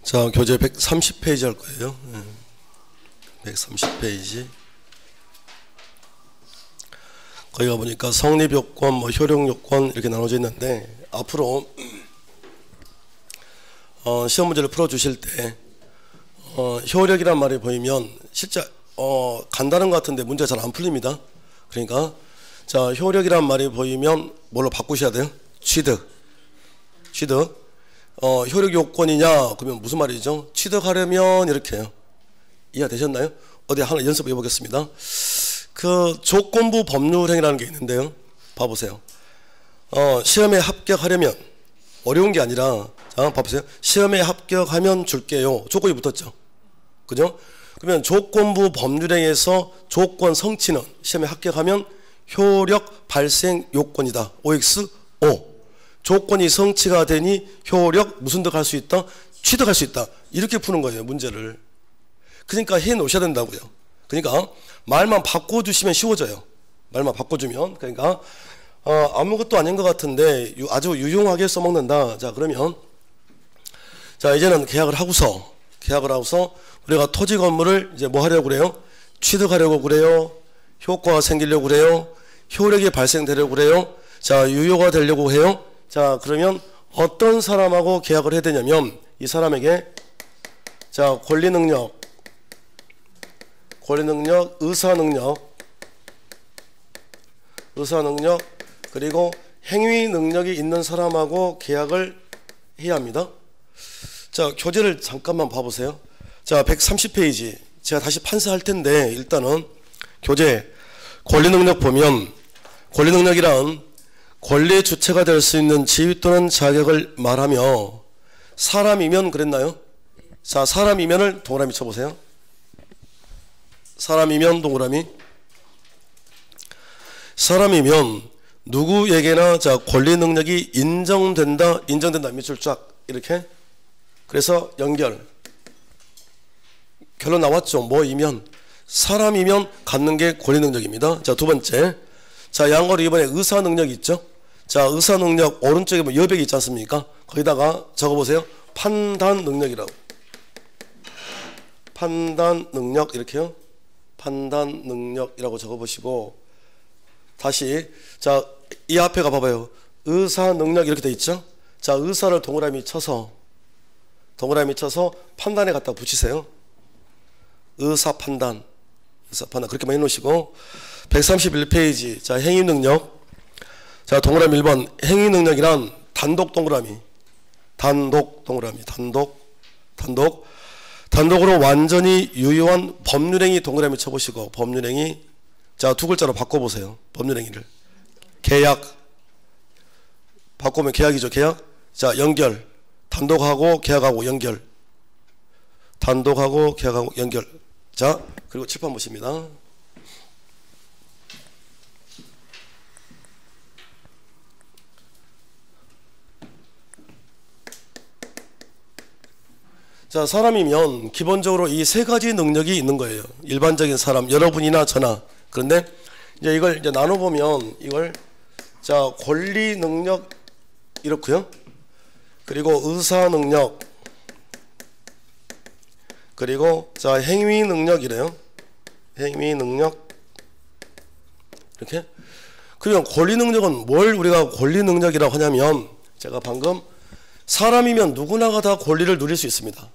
자, 교재 130페이지 할 거예요. 130페이지. 거기 가보니까 성립요건, 효력요건 이렇게 나눠져 있는데, 앞으로 시험 문제를 풀어주실 때 효력이란 말이 보이면 실제 간단한 것 같은데 문제가 잘 안 풀립니다. 그러니까 자, 효력이란 말이 보이면 뭘로 바꾸셔야 돼요? 취득. 효력 요건이냐? 그러면 무슨 말이죠? 취득하려면 이렇게 해요. 이해되셨나요? 어디 하나 연습해 보겠습니다. 그 조건부 법률행위라는 게 있는데요. 봐보세요. 시험에 합격하려면, 어려운 게 아니라, 자, 봐보세요. 시험에 합격하면 줄게요. 조건이 붙었죠. 그죠? 그러면 조건부 법률행위에서 조건 성취는 시험에 합격하면 효력 발생 요건이다. OX5. 조건이 성취가 되니 효력 무슨 득할 수 있다? 취득할 수 있다. 이렇게 푸는 거예요, 문제를. 그러니까 해 놓으셔야 된다고요. 그러니까 말만 바꿔주시면 쉬워져요. 말만 바꿔주면. 그러니까 아무것도 아닌 것 같은데 아주 유용하게 써먹는다. 자, 그러면 자, 이제는 계약을 하고서 우리가 토지 건물을 이제 뭐 하려고 그래요? 취득하려고 그래요. 효과가 생기려고 그래요. 효력이 발생되려고 그래요. 자, 유효가 되려고 해요. 자, 그러면 어떤 사람하고 계약을 해야 되냐면 이 사람에게 자, 권리능력, 의사능력 그리고 행위능력이 있는 사람하고 계약을 해야 합니다. 자, 교재를 잠깐만 봐보세요. 자, 130페이지 제가 다시 판사할 텐데 일단은 교재 권리능력 보면 권리능력이란 권리의 주체가 될 수 있는 지위 또는 자격을 말하며 사람이면 그랬나요? 자, 사람이면을 동그라미 쳐보세요. 사람이면 동그라미. 사람이면 누구에게나 자, 권리 능력이 인정된다 밑줄 쫙 이렇게. 그래서 연결. 결론 나왔죠. 뭐이면 사람이면 갖는 게 권리 능력입니다. 자, 두 번째. 자, 양거리 이번에 의사 능력이 있죠. 자, 의사 능력 오른쪽에 뭐 여백이 있지 않습니까? 거기다가 적어보세요. 판단 능력이라고. 판단 능력 이렇게요. 판단 능력이라고 적어보시고 다시 자, 이 앞에가 봐봐요. 의사 능력 이렇게 돼 있죠. 자, 의사를 동그라미 쳐서 판단에 갖다 붙이세요. 의사 판단 그렇게만 해놓으시고 131페이지 자, 행위능력. 자, 동그라미 1번 행위능력이란 단독 동그라미 단독으로 완전히 유효한 법률행위 동그라미 쳐보시고 법률행위 자, 두 글자로 바꿔보세요. 법률행위를 계약 바꾸면 계약이죠. 계약. 자, 연결 단독하고 계약하고 연결 단독하고 계약하고 연결. 자, 그리고 칠판 보십니다. 자, 사람이면 기본적으로 이 세 가지 능력이 있는 거예요. 일반적인 사람, 여러분이나 저나. 그런데 이제 이걸 이제 나눠보면 이걸 자, 권리 능력 이렇고요. 그리고 의사 능력 그리고 자, 행위 능력이래요. 행위 능력 이렇게. 그러면 권리 능력은 뭘 우리가 권리 능력이라고 하냐면 제가 방금 사람이면 누구나가 다 권리를 누릴 수 있습니다.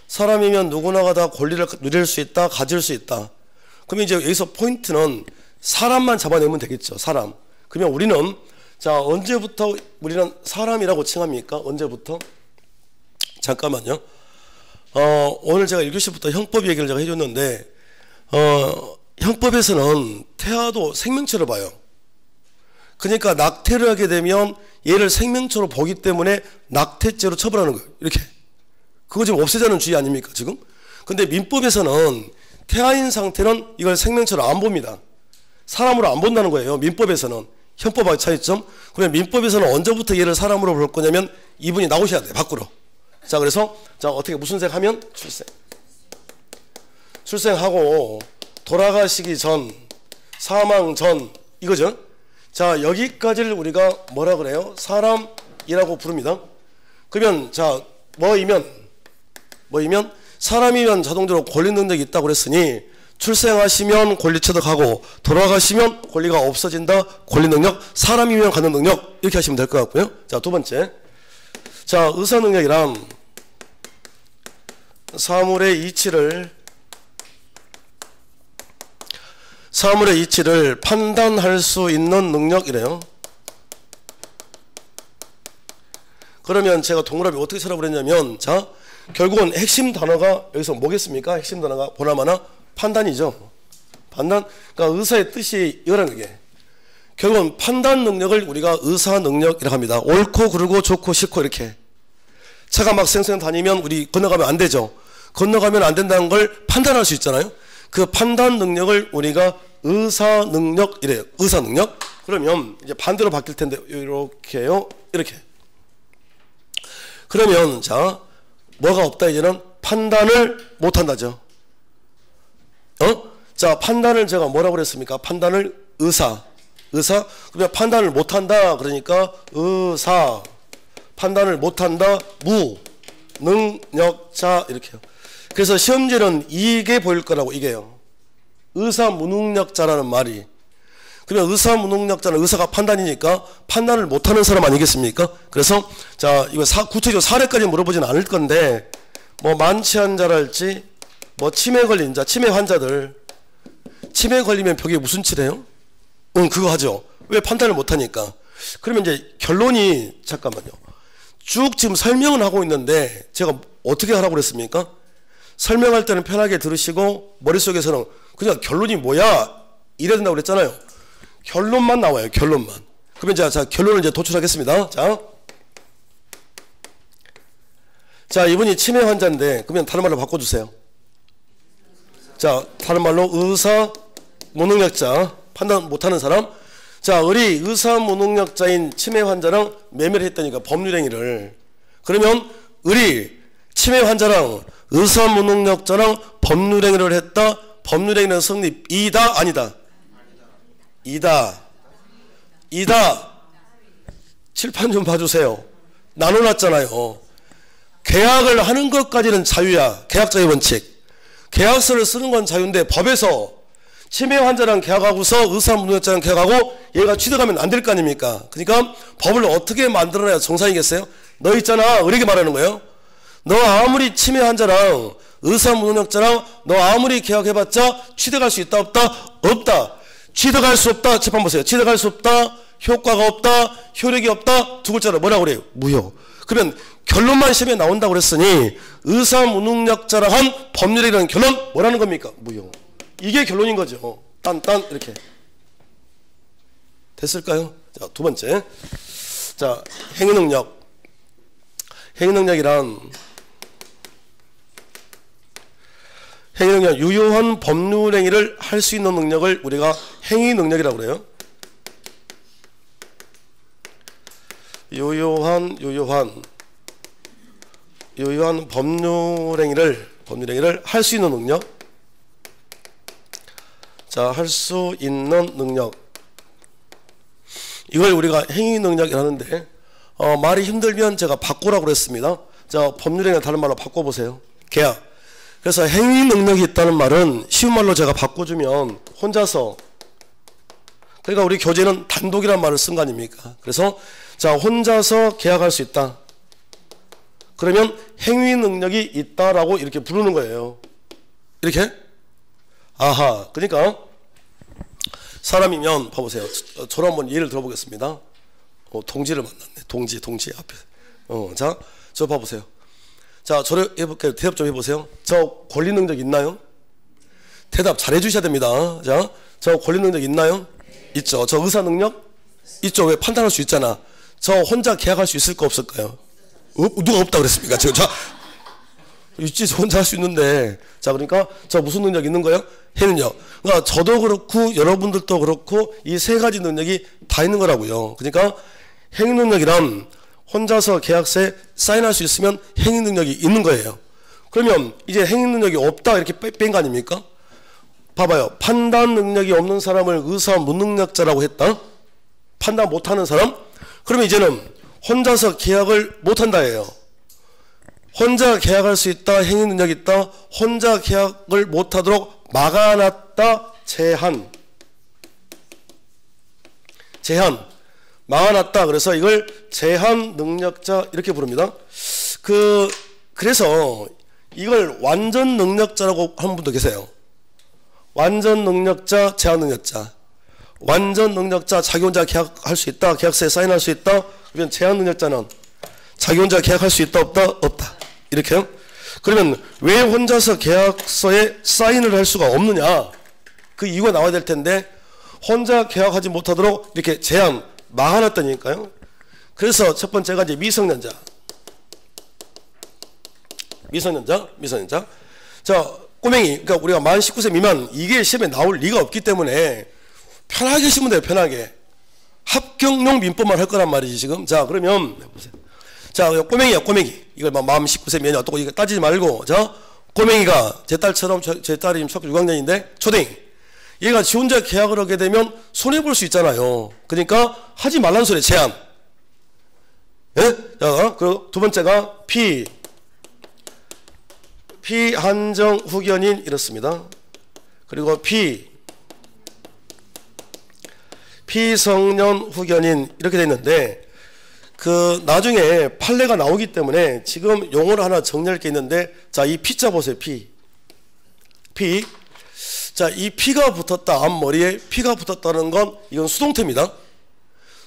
사람이면 누구나가 다 권리를 누릴 수 있다, 가질 수 있다. 그러면 이제 여기서 포인트는 사람만 잡아내면 되겠죠. 사람. 그러면 우리는 자, 언제부터 우리는 사람이라고 칭합니까? 언제부터? 잠깐만요. 오늘 제가 1교시부터 형법 얘기를 제가 해줬는데 형법에서는 태아도 생명체로 봐요. 그러니까 낙태를 하게 되면 얘를 생명체로 보기 때문에 낙태죄로 처벌하는 거예요. 이렇게. 그거 지금 없애자는 주의 아닙니까 지금? 근데 민법에서는 태아인 상태는 이걸 생명체로 안 봅니다. 사람으로 안 본다는 거예요. 민법에서는. 형법하고 차이점. 그러면 민법에서는 언제부터 얘를 사람으로 볼 거냐면 이분이 나오셔야 돼. 밖으로. 자, 그래서 자, 어떻게 무슨 색 하면 출생하고 돌아가시기 전, 사망 전 이거죠. 자, 여기까지를 우리가 뭐라 그래요? 사람이라고 부릅니다. 그러면 자, 뭐이면 뭐이면 사람이면 자동적으로 권리 능력이 있다고 그랬으니 출생하시면 권리 취득하고 돌아가시면 권리가 없어진다. 권리 능력, 사람이면 갖는 능력 이렇게 하시면 될 것 같고요. 자, 두 번째. 자, 의사 능력이란 사물의 이치를 판단할 수 있는 능력이래요. 그러면 제가 동그라미 어떻게 찾아보랬냐면 자, 결국은 핵심 단어가 여기서 뭐겠습니까? 핵심 단어가 보나마나 판단이죠. 판단. 그러니까 의사의 뜻이 이거라는 게 결국은 판단 능력을 우리가 의사 능력이라고 합니다. 옳고 그르고 좋고 싫고 이렇게. 차가 막 쌩쌩 다니면 우리 건너가면 안 되죠. 건너가면 안 된다는 걸 판단할 수 있잖아요. 그 판단 능력을 우리가 의사 능력이래요. 의사 능력. 그러면 이제 반대로 바뀔 텐데 이렇게요. 이렇게. 그러면 자, 뭐가 없다 이제는 판단을 못 한다죠. 자, 판단을 제가 뭐라고 그랬습니까? 판단을 의사. 그러면 판단을 못 한다 그러니까 의사. 판단을 못 한다 무능력자 이렇게요. 그래서 시험지는 이게 보일 거라고 이게요. 의사 무능력자라는 말이. 그러면 의사 무능력자는 의사가 판단이니까 판단을 못하는 사람 아니겠습니까? 그래서 자, 이거 구체적으로 사례까지 물어보진 않을 건데 뭐 만취환자랄지 뭐 치매 걸린 자, 치매 환자들 치매 걸리면 벽에 무슨 칠해요? 그거 하죠. 왜 판단을 못하니까. 그러면 이제 결론이 잠깐만요. 쭉 지금 설명은 하고 있는데 제가 어떻게 하라고 그랬습니까? 설명할 때는 편하게 들으시고 머릿속에서는 그냥 결론이 뭐야 이래야 된다고 그랬잖아요. 결론만 나와요. 결론만. 그러면 자, 결론을 이제 도출하겠습니다. 자, 이분이 치매 환자인데 그러면 다른 말로 바꿔주세요. 자, 다른 말로 의사 무능력자, 판단 못하는 사람. 자, 우리 의사 무능력자인 치매 환자랑 매매를 했다니까 법률행위를. 그러면 우리 치매 환자랑 의사 무능력자랑 법률행위를 했다. 법률행위는 성립이다 아니다? 이다. 칠판 좀 봐주세요. 나눠놨잖아요. 계약을 하는 것까지는 자유야. 계약자의 원칙. 계약서를 쓰는 건 자유인데 법에서 치매 환자랑 계약하고서 의사 무능력자랑 계약하고 얘가 취득하면 안 될 거 아닙니까? 그러니까 법을 어떻게 만들어내야 정상이겠어요? 너 있잖아. 이렇게 말하는 거예요. 너 아무리 치매 환자랑 의사 무능력자랑 너 아무리 계약해봤자 취득할 수 있다 없다? 없다. 취득할 수 없다. 재판 보세요. 취득할 수 없다. 효과가 없다. 효력이 없다. 두 글자로 뭐라고 그래요? 무효. 그러면 결론만 시험에 나온다고 그랬으니 의사 무능력자랑 한 법률이라는 결론 뭐라는 겁니까? 무효. 이게 결론인 거죠. 딴 이렇게. 됐을까요? 자, 두 번째. 자, 행위능력. 행위능력이란 유효한 법률행위를 할 수 있는 능력을 우리가 행위능력이라고 그래요. 유효한 법률행위를 할 수 있는 능력. 자, 할 수 있는 능력. 이걸 우리가 행위능력이라고 하는데 말이 힘들면 제가 바꾸라고 그랬습니다. 자, 법률행위 다른 말로 바꿔보세요. 계약. 그래서 행위능력이 있다는 말은 쉬운 말로 제가 바꿔주면 혼자서, 그러니까 우리 교재는 단독이라는 말을 쓴 거 아닙니까? 그래서 자, 혼자서 계약할 수 있다. 그러면 행위능력이 있다라고 이렇게 부르는 거예요. 이렇게? 아하. 그러니까 사람이면 봐보세요. 저로 한번 예를 들어보겠습니다. 동지를 만났네. 동지 앞에. 자, 저 봐보세요. 자, 저를 해볼게요. 대답 좀 해보세요. 저 권리 능력 있나요? 대답 잘 해주셔야 됩니다. 자, 저 권리 능력 있나요? 있죠. 저 의사 능력? 있죠. 왜 판단할 수 있잖아. 저 혼자 계약할 수 있을까 없을까요? 누가 없다 그랬습니까? 지금 자, 있지. 저 혼자 할 수 있는데. 자, 그러니까 저 무슨 능력 있는 거예요? 행위능력. 그러니까 저도 그렇고 여러분들도 그렇고 이 세 가지 능력이 다 있는 거라고요. 그러니까 행위능력이란 혼자서 계약서에 사인할 수 있으면 행위능력이 있는 거예요. 그러면 이제 행위능력이 없다 이렇게 뺀 거 아닙니까? 봐봐요. 판단 능력이 없는 사람을 의사 무능력자라고 했다. 판단 못하는 사람. 그러면 이제는 혼자서 계약을 못한다 예요. 혼자 계약할 수 있다. 행위 능력이 있다. 혼자 계약을 못하도록 막아놨다. 제한. 막아놨다. 그래서 이걸 제한 능력자 이렇게 부릅니다. 그래서 이걸 완전 능력자라고 하는 분도 계세요. 완전 능력자, 제한 능력자. 완전 능력자 자기 혼자 계약할 수 있다. 계약서에 사인할 수 있다. 그러면 제한 능력자는 자기 혼자 계약할 수 있다. 없다? 없다. 이렇게요. 그러면 왜 혼자서 계약서에 사인을 할 수가 없느냐? 그 이유가 나와야 될 텐데 혼자 계약하지 못하도록 이렇게 제한 막아놨다니까요. 그래서 첫 번째가 이제 미성년자. 자, 꼬맹이. 그러니까 우리가 만 19세 미만 이게 시험에 나올 리가 없기 때문에 편하게 하시면 돼요. 편하게. 합격용 민법만 할 거란 말이지 지금. 자, 그러면 보세요. 자, 꼬맹이야, 꼬맹이. 이걸 만 19세 미만이 어떻고 이거 따지지 말고. 자, 꼬맹이가 제 딸처럼 제 딸이 지금 초등학교 6학년인데 초딩. 얘가 지 혼자 계약을 하게 되면 손해볼 수 있잖아요. 그러니까 하지 말라는 소리 제한. 예? 자, 그리고 두 번째가 피한정 후견인 이렇습니다. 그리고 피성년 후견인 이렇게 돼 있는데 나중에 판례가 나오기 때문에 지금 용어를 하나 정리할 게 있는데 자, 이 피자 보세요. 자, 이 피가 붙었다. 앞머리에 피가 붙었다는 건 이건 수동태입니다.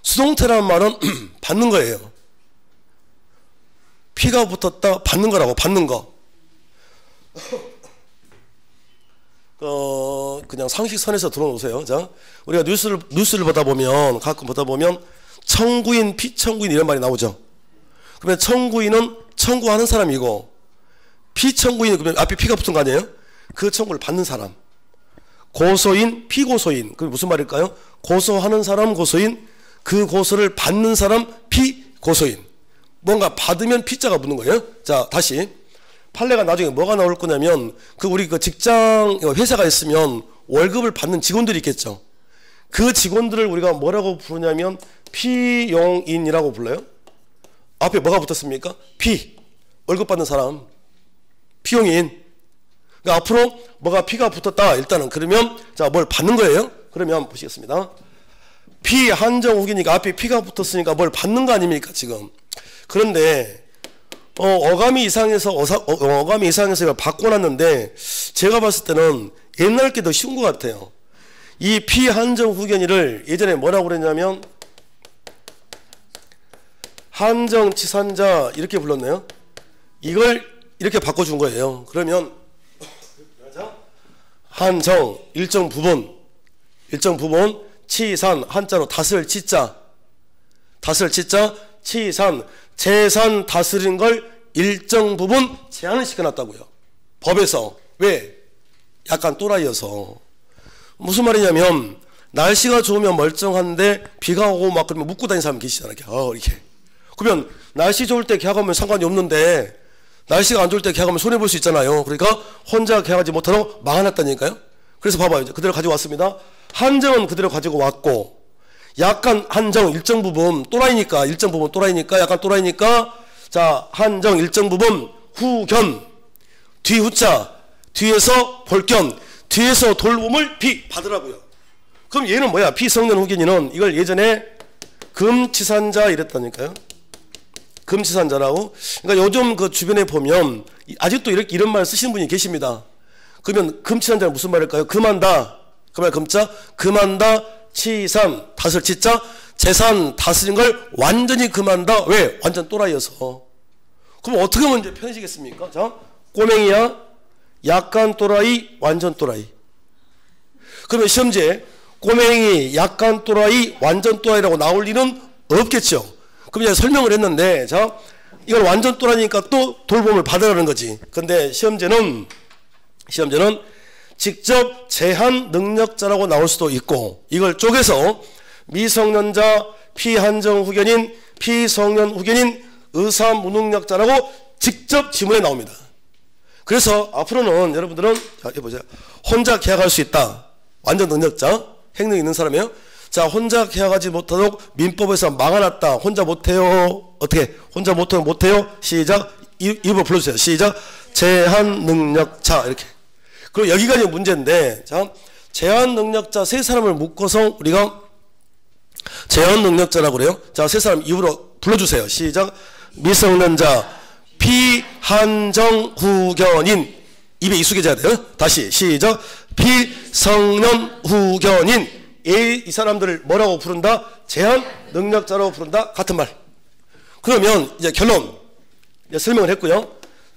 수동태라는 말은 받는 거예요. 피가 붙었다. 받는 거라고. 받는 거. 그냥 상식선에서 들어놓으세요. 자, 우리가 뉴스를 보다 보면 가끔 보다 보면 청구인, 피청구인 이런 말이 나오죠. 그러면 청구인은 청구하는 사람이고 피청구인은 그러면 앞에 피가 붙은 거 아니에요? 그 청구를 받는 사람. 고소인, 피고소인. 그게 무슨 말일까요? 고소하는 사람 고소인, 그 고소를 받는 사람 피고소인. 뭔가 받으면 피자가 붙는 거예요. 자, 다시. 판례가 나중에 뭐가 나올 거냐면 우리 직장 회사가 있으면 월급을 받는 직원들이 있겠죠. 그 직원들을 우리가 뭐라고 부르냐면 피용인이라고 불러요. 앞에 뭐가 붙었습니까? 월급 받는 사람 피용인. 그러니까 앞으로 뭐가 피가 붙었다. 일단은 그러면 자, 뭘 받는 거예요? 그러면 보시겠습니다. 피한정 후기니까 앞에 피가 붙었으니까 뭘 받는 거 아닙니까 지금. 그런데 어감이 이상해서 이걸 바꿔놨는데 제가 봤을 때는 옛날 게 더 쉬운 것 같아요. 이 피한정 후견인을 예전에 뭐라고 그랬냐면 한정치산자 이렇게 불렀네요. 이걸 이렇게 바꿔준 거예요. 그러면 한정 일정 부분 치산 한자로 다스릴 치자 치산 재산 다스린 걸 일정 부분 제한을 시켜놨다고요. 법에서. 왜? 약간 또라이여서. 무슨 말이냐면 날씨가 좋으면 멀쩡한데 비가 오고 막 그러면 묵고 다니는 사람 계시잖아요. 이렇게. 그러면 날씨 좋을 때 계약하면 상관이 없는데 날씨가 안 좋을 때 계약하면 손해볼 수 있잖아요. 그러니까 혼자 계약하지 못하도록 막아놨다니까요. 그래서 봐봐요. 그대로 가지고 왔습니다. 한정은 그대로 가지고 왔고 약간 한정 일정 부분 또라이니까 약간 또라이니까 자, 한정 일정 부분 후견 뒤후자 뒤에서 볼견 뒤에서 돌봄을 받으라고요. 그럼 얘는 뭐야? 피성년 후견인은 이걸 예전에 금치산자 이랬다니까요. 금치산자라고. 그러니까 요즘 그 주변에 보면 아직도 이런 말 쓰시는 분이 계십니다. 그러면 금치산자는 무슨 말일까요? 금한다. 그 말 금자 금한다. 치산 다스릴 치자 재산 다스린 걸 완전히 금한다. 왜? 완전 또라이여서. 그럼 어떻게 하면 이제 편해지겠습니까? 자, 꼬맹이야 약간 또라이 완전 또라이. 그러면 시험지에 꼬맹이 약간 또라이 완전 또라이라고 나올 리는 없겠죠. 그럼 이제 설명을 했는데 자, 이걸 완전 또라이니까 또 돌봄을 받으라는 거지. 근데 시험제는 직접 제한 능력자라고 나올 수도 있고 이걸 쪼개서 미성년자, 피한정 후견인, 피성년 후견인, 의사 무능력자라고 직접 지문에 나옵니다. 그래서 앞으로는 여러분들은 자, 해보세요. 혼자 계약할 수 있다. 완전 능력자, 행능 있는 사람이에요. 자, 혼자 계약하지 못하도록 민법에서 막아놨다. 혼자 못해요. 어떻게? 혼자 못해요. 시작. 입으로 불러주세요. 시작. 제한 능력자. 이렇게. 그리고 여기까지 문제인데, 자, 제한 능력자 세 사람을 묶어서 우리가 제한 능력자라고 그래요. 자, 세 사람 입으로 불러주세요. 시작. 미성년자, 비한정 후견인. 입에 익숙해져야 돼요. 다시 시작. 비성년 후견인. 이 사람들을 뭐라고 부른다? 제한 능력자라고 부른다. 같은 말. 그러면 이제 결론. 이제 설명을 했고요.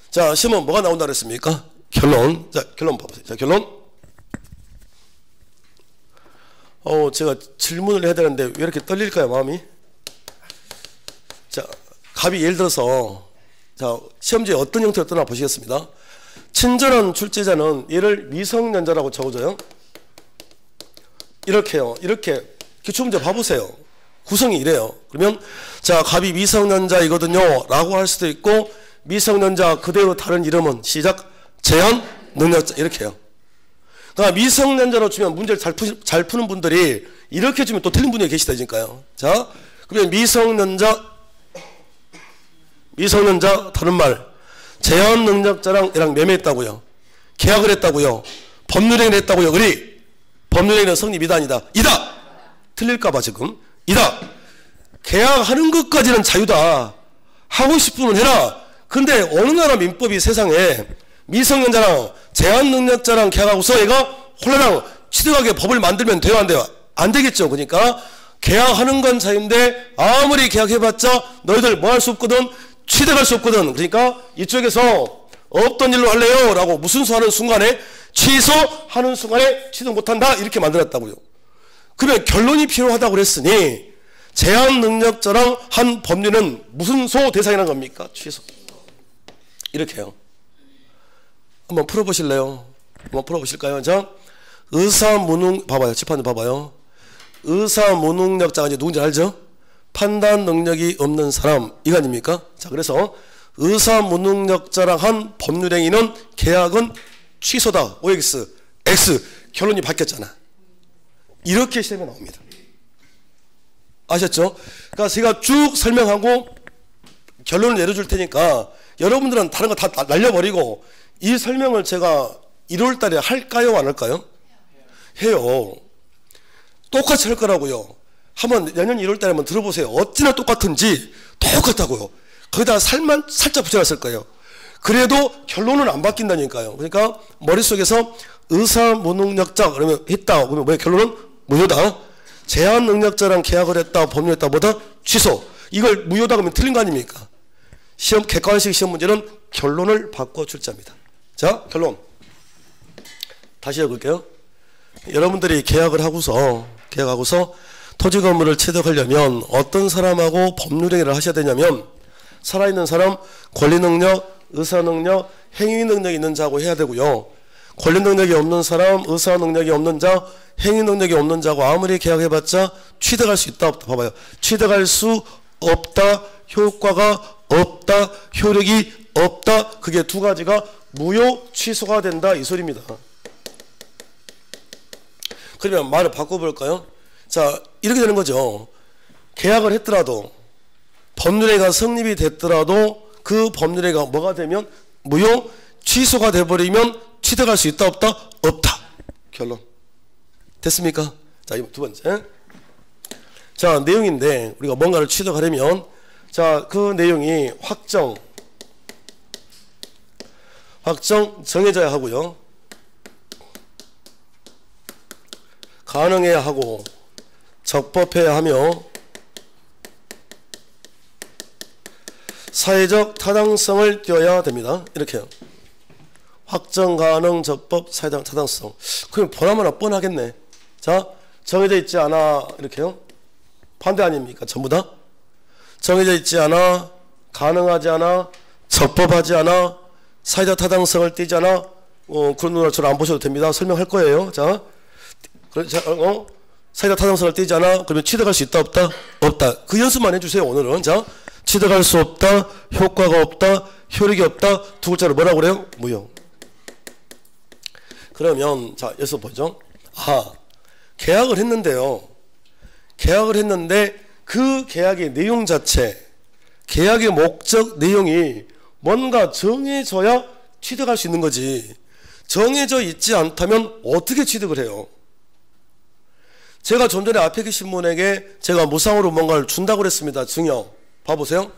자, 시험은 뭐가 나온다 그랬습니까? 결론. 자, 결론 봐보세요. 자, 결론. 제가 질문을 해야 되는데 왜 이렇게 떨릴까요, 마음이? 자, 갑이 예를 들어서, 자, 시험지에 어떤 형태로 떠나 보시겠습니다. 친절한 출제자는 얘를 미성년자라고 적어줘요. 이렇게요. 이렇게 기출문제 봐보세요. 구성이 이래요. 그러면 자, 갑이 미성년자이거든요 라고 할 수도 있고, 미성년자 그대로 다른 이름은 시작. 제한 능력자. 이렇게 해요. 그러니까 미성년자로 주면 문제를 잘 푸는 분들이 이렇게 주면 또 틀린 분이 계시다니까요. 자, 그러면 미성년자 다른 말. 제한 능력자랑 얘랑 매매했다고요. 계약을 했다고요. 법률행위를 했다고요. 그리 법률행위는 성립이다 아니다. 이다. 틀릴까봐 지금. 이다. 계약하는 것까지는 자유다. 하고 싶으면 해라. 근데 어느 나라 민법이 세상에 미성년자랑 제한 능력자랑 계약하고서 얘가 홀라당 취득하게 법을 만들면 돼요, 안 돼요? 안 되겠죠. 그러니까 계약하는 건 자유인데 아무리 계약해봤자 너희들 뭐 할 수 없거든. 취득할 수 없거든. 그러니까 이쪽에서 없던 일로 할래요 라고 무순수하는 순간에 취소하는 순간에 취득 못한다 이렇게 만들었다고요. 그러면 결론이 필요하다고 그랬으니 제한 능력자랑 한 법률은 무슨 소 대상이라는 겁니까? 취소. 이렇게 해요. 한번 풀어보실래요? 한번 풀어보실까요? 자, 의사무능, 봐봐요. 칠판을 봐봐요. 의사무능력자가 이제 누군지 알죠? 판단 능력이 없는 사람, 이거 아닙니까? 자, 그래서 의사무능력자랑 한 법률행위는 계약은 취소다. OX, X. 결론이 바뀌었잖아. 이렇게 시험에 나옵니다. 아셨죠? 그러니까 제가 쭉 설명하고 결론을 내려줄 테니까 여러분들은 다른 거 다 날려버리고 이 설명을 제가 1월 달에 할까요? 안 할까요? 해요. 똑같이 할 거라고요. 한번 내년 1월 달에 한번 들어보세요. 어찌나 똑같은지 똑같다고요. 거기다 살만 살짝 붙여놨을 거예요. 그래도 결론은 안 바뀐다니까요. 그러니까 머릿속에서 의사무능력자 그러면 했다. 그러면 뭐야? 결론은 무효다. 제한 능력자랑 계약을 했다. 법률했다. 뭐다? 취소. 이걸 무효다 그러면 틀린 거 아닙니까? 시험 객관식 시험 문제는 결론을 바꿔 출제합니다. 자, 결론. 다시 해볼게요. 여러분들이 계약을 하고서 토지 건물을 취득하려면 어떤 사람하고 법률행위를 하셔야 되냐면 살아있는 사람, 권리능력, 의사능력, 행위능력이 있는 자하고 해야 되고요. 권리능력이 없는 사람, 의사능력이 없는 자, 행위능력이 없는 자하고 아무리 계약해봤자 취득할 수 있다 없다. 봐봐요. 취득할 수 없다, 효과가 없다, 효력이 없다. 그게 두 가지가 무효 취소가 된다 이 소리입니다. 그러면 말을 바꿔볼까요? 자, 이렇게 되는 거죠. 계약을 했더라도 법률행위가 성립이 됐더라도 그 법률행위가 뭐가 되면 무효 취소가 돼버리면 취득할 수 있다 없다? 없다. 결론. 됐습니까? 자, 두 번째. 자, 내용인데 우리가 뭔가를 취득하려면 자, 그 내용이 확정 정해져야 하고요. 가능해야 하고 적법해야 하며 사회적 타당성을 띄어야 됩니다. 이렇게요. 확정, 가능, 적법, 사회적 타당성. 그럼 보나마나 뻔하겠네. 자, 정해져 있지 않아. 이렇게요. 반대 아닙니까? 전부 다. 정해져 있지 않아. 가능하지 않아. 적법하지 않아. 사회적 타당성을 띄지 않아. 그런 누나처럼 안 보셔도 됩니다. 설명할 거예요. 자, 사회적 타당성을 띄지 않아. 그러면 취득할 수 있다 없다? 없다. 그 연습만 해주세요. 오늘은. 자, 취득할 수 없다. 효과가 없다. 효력이 없다. 두 글자로 뭐라고 그래요? 무효. 그러면 자, 여기서 보죠. 아, 계약을 했는데요. 계약을 했는데 그 계약의 내용 자체, 계약의 목적 내용이 뭔가 정해져야 취득할 수 있는 거지. 정해져 있지 않다면 어떻게 취득을 해요? 제가 좀 전에 앞에 계신 분에게 제가 무상으로 뭔가를 준다고 그랬습니다. 증여. 봐보세요.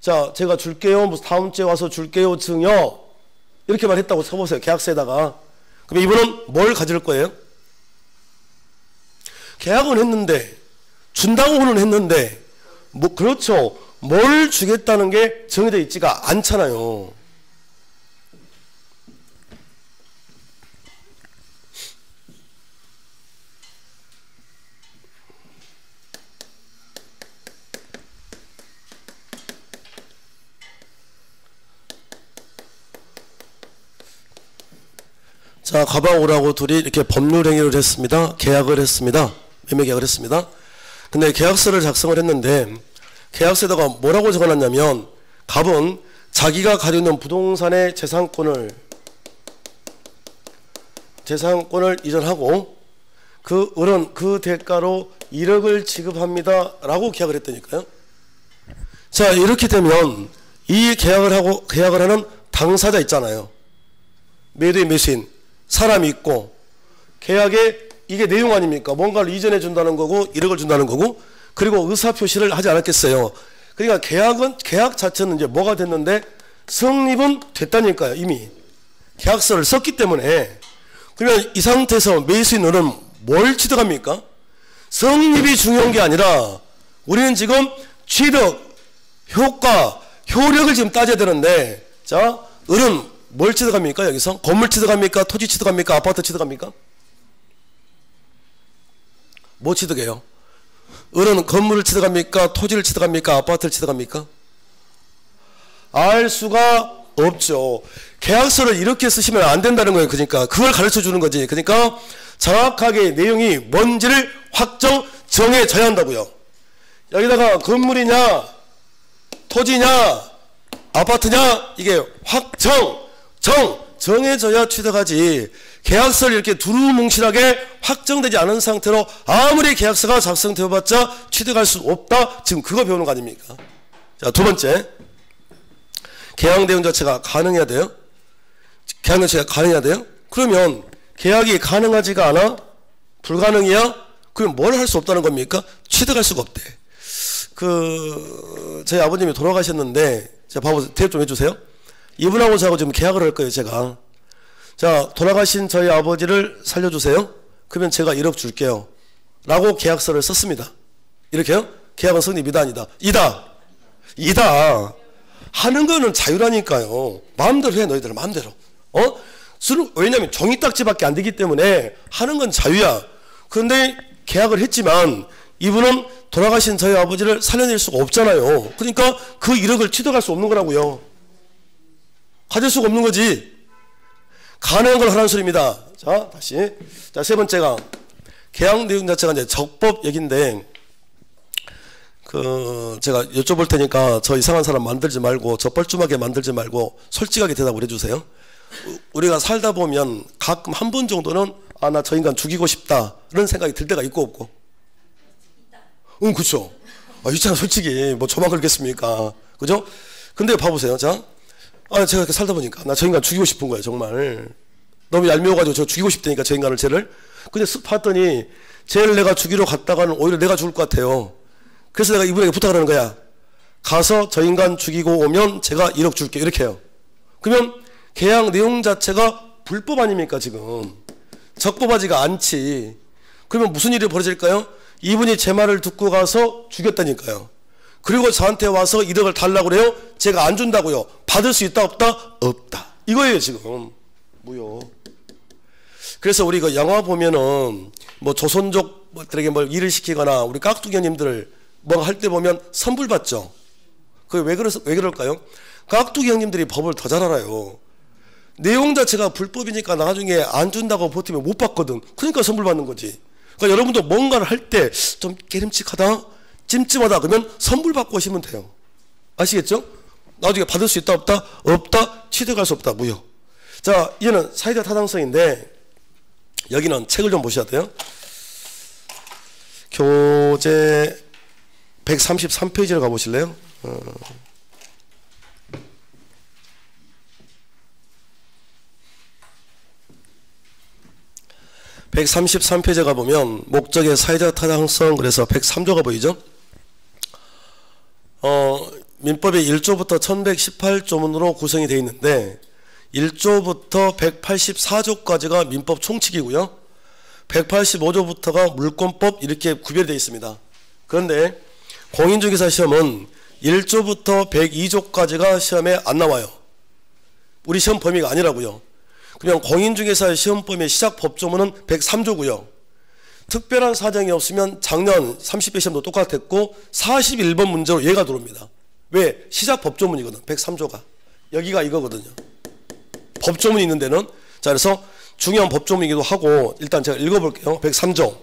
자, 제가 줄게요. 다음 주에 와서 줄게요. 증여. 이렇게 말했다고 써보세요. 계약서에다가. 그럼 이분은 뭘 가질 거예요? 계약은 했는데, 준다고는 했는데, 뭐, 그렇죠. 뭘 주겠다는 게 정해져 있지가 않잖아요. 자, 가방오라고 둘이 이렇게 법률행위를 했습니다. 계약을 했습니다. 매매 계약을 했습니다. 근데 계약서를 작성을 했는데 계약서에다가 뭐라고 적어놨냐면 갑은 자기가 가지고 있는 부동산의 재산권을 이전하고 그 을은 그 대가로 1억을 지급합니다 라고 계약을 했다니까요. 자, 이렇게 되면 이 계약을 하는 당사자 있잖아요. 매도인 매수인 사람이 있고 계약에 이게 내용 아닙니까? 뭔가를 이전해 준다는 거고 1억을 준다는 거고 그리고 의사표시를 하지 않았겠어요. 그러니까 계약 자체는 이제 뭐가 됐는데 성립은 됐다니까요. 이미 계약서를 썼기 때문에. 그러면 이 상태에서 매수인은 뭘 취득합니까? 성립이 중요한 게 아니라 우리는 지금 취득, 효과, 효력을 지금 따져야 되는데 자, 을은 뭘 취득합니까? 여기서 건물 취득합니까? 토지 취득합니까? 아파트 취득합니까? 뭐 취득해요? 을은 건물을 취득합니까? 토지를 취득합니까? 아파트를 취득합니까? 알 수가 없죠. 계약서를 이렇게 쓰시면 안 된다는 거예요. 그러니까 그걸 가르쳐 주는 거지. 그러니까 정확하게 내용이 뭔지를 정해져야 한다고요. 여기다가 건물이냐 토지냐 아파트냐 이게 정해져야 취득하지. 계약서를 이렇게 두루뭉실하게 확정되지 않은 상태로 아무리 계약서가 작성되어봤자 취득할 수 없다. 지금 그거 배우는 거 아닙니까? 자, 두 번째, 계약 내용 자체가 가능해야 돼요. 계약 자체가 가능해야 돼요. 그러면 계약이 가능하지가 않아? 불가능이야? 그럼 뭘 할 수 없다는 겁니까? 취득할 수가 없대. 저희 아버님이 돌아가셨는데, 자, 봐보세요. 대답 좀 해주세요. 이분하고 저하고 지금 계약을 할 거예요, 제가. 자, 돌아가신 저희 아버지를 살려주세요. 그러면 제가 1억 줄게요. 라고 계약서를 썼습니다. 이렇게요? 계약은 성립이다, 아니다? 이다. 하는 거는 자유라니까요. 마음대로 해, 너희들 마음대로. 왜냐면 종이딱지밖에 안 되기 때문에 하는 건 자유야. 그런데 계약을 했지만 이분은 돌아가신 저희 아버지를 살려낼 수가 없잖아요. 그러니까 그 1억을 취득할 수 없는 거라고요. 가질 수가 없는 거지. 가능한 걸 하라는 소리입니다. 자, 다시. 자, 세 번째가 계약 내용 자체가 이제 적법 얘기인데 제가 여쭤볼 테니까 저 이상한 사람 만들지 말고 저 뻘쭘하게 만들지 말고 솔직하게 대답을 해주세요. 우리가 살다 보면 가끔 한 번 정도는 나 저 인간 죽이고 싶다 이런 생각이 들 때가 있고 없고. 그쵸. 있잖아 솔직히 뭐 저만 그렇겠습니까? 그죠? 근데 봐보세요. 자, 제가 이렇게 살다 보니까 나 저 인간 죽이고 싶은 거예요. 정말 너무 얄미워가지고 저 죽이고 싶다니까 저 인간을 쟤를. 근데 쓱 봤더니 쟤를 내가 죽이러 갔다가는 오히려 내가 죽을 것 같아요. 그래서 내가 이분에게 부탁을 하는 거야. 가서 저 인간 죽이고 오면 제가 1억 줄게 이렇게 해요. 그러면 계약 내용 자체가 불법 아닙니까 지금. 적법하지가 않지. 그러면 무슨 일이 벌어질까요? 이분이 제 말을 듣고 가서 죽였다니까요. 그리고 저한테 와서 1억을 달라고 그래요. 제가 안 준다고요. 받을 수 있다 없다? 없다. 이거예요 지금. 무효. 그래서 우리 영화 보면은 뭐 조선족들에게 뭘 일을 시키거나 우리 깍두기 형님들 뭐 할 때 보면 선불 받죠. 그게 왜 그럴까요? 깍두기 형님들이 법을 더 잘 알아요. 내용 자체가 불법이니까 나중에 안 준다고 버티면 못 받거든. 그러니까 선불 받는 거지. 그러니까 여러분도 뭔가를 할 때 좀 깨름칙하다, 찜찜하다 그러면 선불 받고 오시면 돼요. 아시겠죠? 나중에 받을 수 있다 없다? 없다. 취득할 수 없다. 무효. 자, 이제는 사회적 타당성인데 여기는 책을 좀 보셔야 돼요. 교재 133페이지로 가보실래요? 133페이지 가보면 목적의 사회적 타당성, 그래서 103조가 보이죠? 민법이 1조부터 1118조문으로 구성이 되어 있는데 1조부터 184조까지가 민법 총칙이고요. 185조부터가 물권법, 이렇게 구별이 되어 있습니다. 그런데 공인중개사 시험은 1조부터 102조까지가 시험에 안 나와요. 우리 시험 범위가 아니라고요. 그냥 공인중개사 시험 범위 시작 법조문은 103조고요. 특별한 사정이 없으면 작년 30회 시험도 똑같았고 41번 문제로 얘가 들어옵니다. 왜? 시작 법조문이거든. 103조가. 여기가 이거거든요. 법조문이 있는 데는. 자, 그래서 중요한 법조문이기도 하고 일단 제가 읽어볼게요. 103조.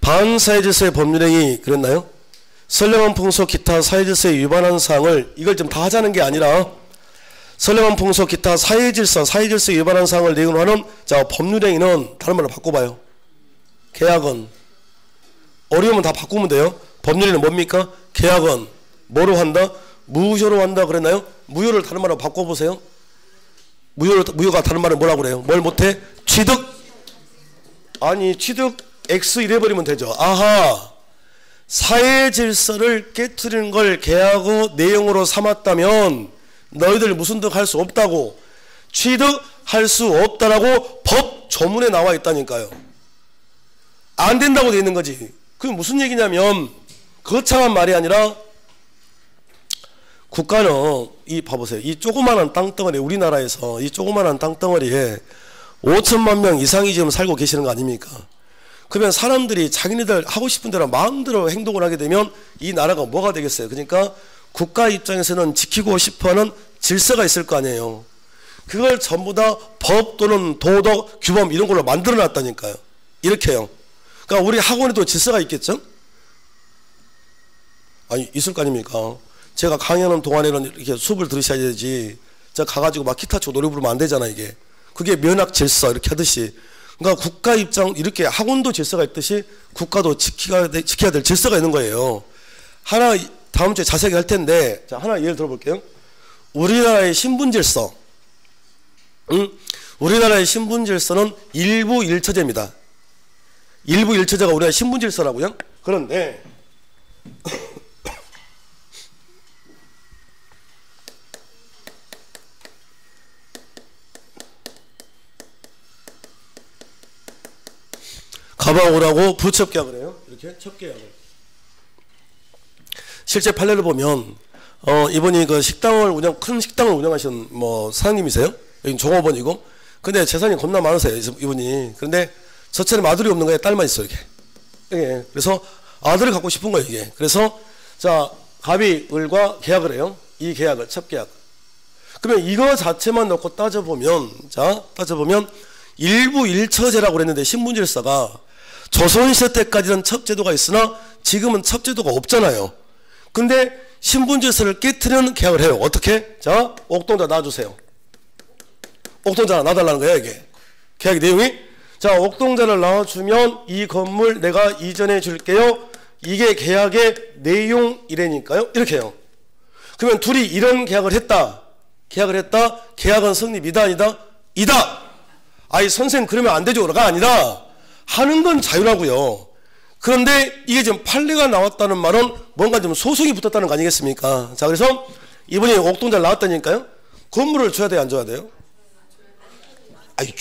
반사회질서의 법률행위 그랬나요? 선량한 풍속 기타 사회질서에 위반한 사항을, 이걸 좀 다 하자는 게 아니라 선량한 풍속 기타 사회질서에 위반한 사항을 내용으로 하는, 자, 법률행위는 다른 말로 바꿔봐요. 계약은. 어려우면 다 바꾸면 돼요. 법률행위는 뭡니까? 계약은 뭐로 한다? 무효로 한다 그랬나요? 무효를 다른 말로 바꿔보세요. 무효가 다른 말은 뭐라고 그래요? 뭘 못해? 취득? 아니, 취득 X 이래버리면 되죠. 아하, 사회 질서를 깨트리는 걸 계약의 내용으로 삼았다면 너희들 무슨 득 할 수 없다고, 취득할 수 없다라고 법 조문에 나와 있다니까요. 안 된다고 돼 있는 거지. 그게 무슨 얘기냐면 거창한 말이 아니라 국가는 봐보세요. 이 조그마한 땅덩어리, 우리나라에서 이 조그마한 땅덩어리에 5천만 명 이상이 지금 살고 계시는 거 아닙니까? 그러면 사람들이 자기네들 하고 싶은 대로 마음대로 행동을 하게 되면 이 나라가 뭐가 되겠어요? 그러니까 국가 입장에서는 지키고 싶어하는 질서가 있을 거 아니에요. 그걸 전부 다 법 또는 도덕, 규범 이런 걸로 만들어 놨다니까요. 이렇게요. 그러니까 우리 학원에도 질서가 있겠죠? 아니, 있을 거 아닙니까? 제가 강의하는 동안에는 이렇게 수업을 들으셔야 되지, 제가 가가지고 막 기타 치고 노래 부르면 안 되잖아, 이게. 그게 면학 질서 이렇게 하듯이. 그러니까 국가 입장, 이렇게 학원도 질서가 있듯이 국가도 지켜야 될 질서가 있는 거예요. 하나, 다음 주에 자세하게 할 텐데, 자, 하나 예를 들어볼게요. 우리나라의 신분 질서. 우리나라의 신분 질서는 일부 일처제입니다. 일부 일처제가 우리나라 신분 질서라고요. 그런데, 가방 오라고 부첩계약을 해요. 이렇게 첩계약을. 실제 판례를 보면 이분이 그 큰 식당을 운영하시는 사장님이세요. 여기 종업원이고. 근데 재산이 겁나 많으세요, 이분이. 그런데 저처럼 아들이 없는 거예요. 딸만 있어요, 이게. 예. 그래서 아들을 갖고 싶은 거예요, 이게. 그래서 자, 갑이 을과 계약을 해요. 이 계약을, 첩계약. 그러면 이거 자체만 놓고 따져보면 일부 일처제라고 그랬는데 신분질서가 조선시대 때까지는 첩제도가 있으나 지금은 첩제도가 없잖아요. 근데 신분질서를 깨트리는 계약을 해요. 어떻게? 자, 옥동자 놔주세요. 옥동자 놔달라는 거예요, 이게. 계약 내용이. 자, 옥동자를 놔주면 이 건물 내가 이전해 줄게요. 이게 계약의 내용이라니까요. 이렇게 해요. 그러면 둘이 이런 계약을 했다. 계약은 성립이다, 아니다? 이다. 아이, 선생님 그러면 안 되죠가 아니라 하는 건 자유라고요. 그런데 이게 지금 판례가 나왔다는 말은 뭔가 좀 소송이 붙었다는 거 아니겠습니까? 자, 그래서 이분이 옥동자를 나왔다니까요. 건물을 줘야 돼요, 안 줘야 돼요? 아니,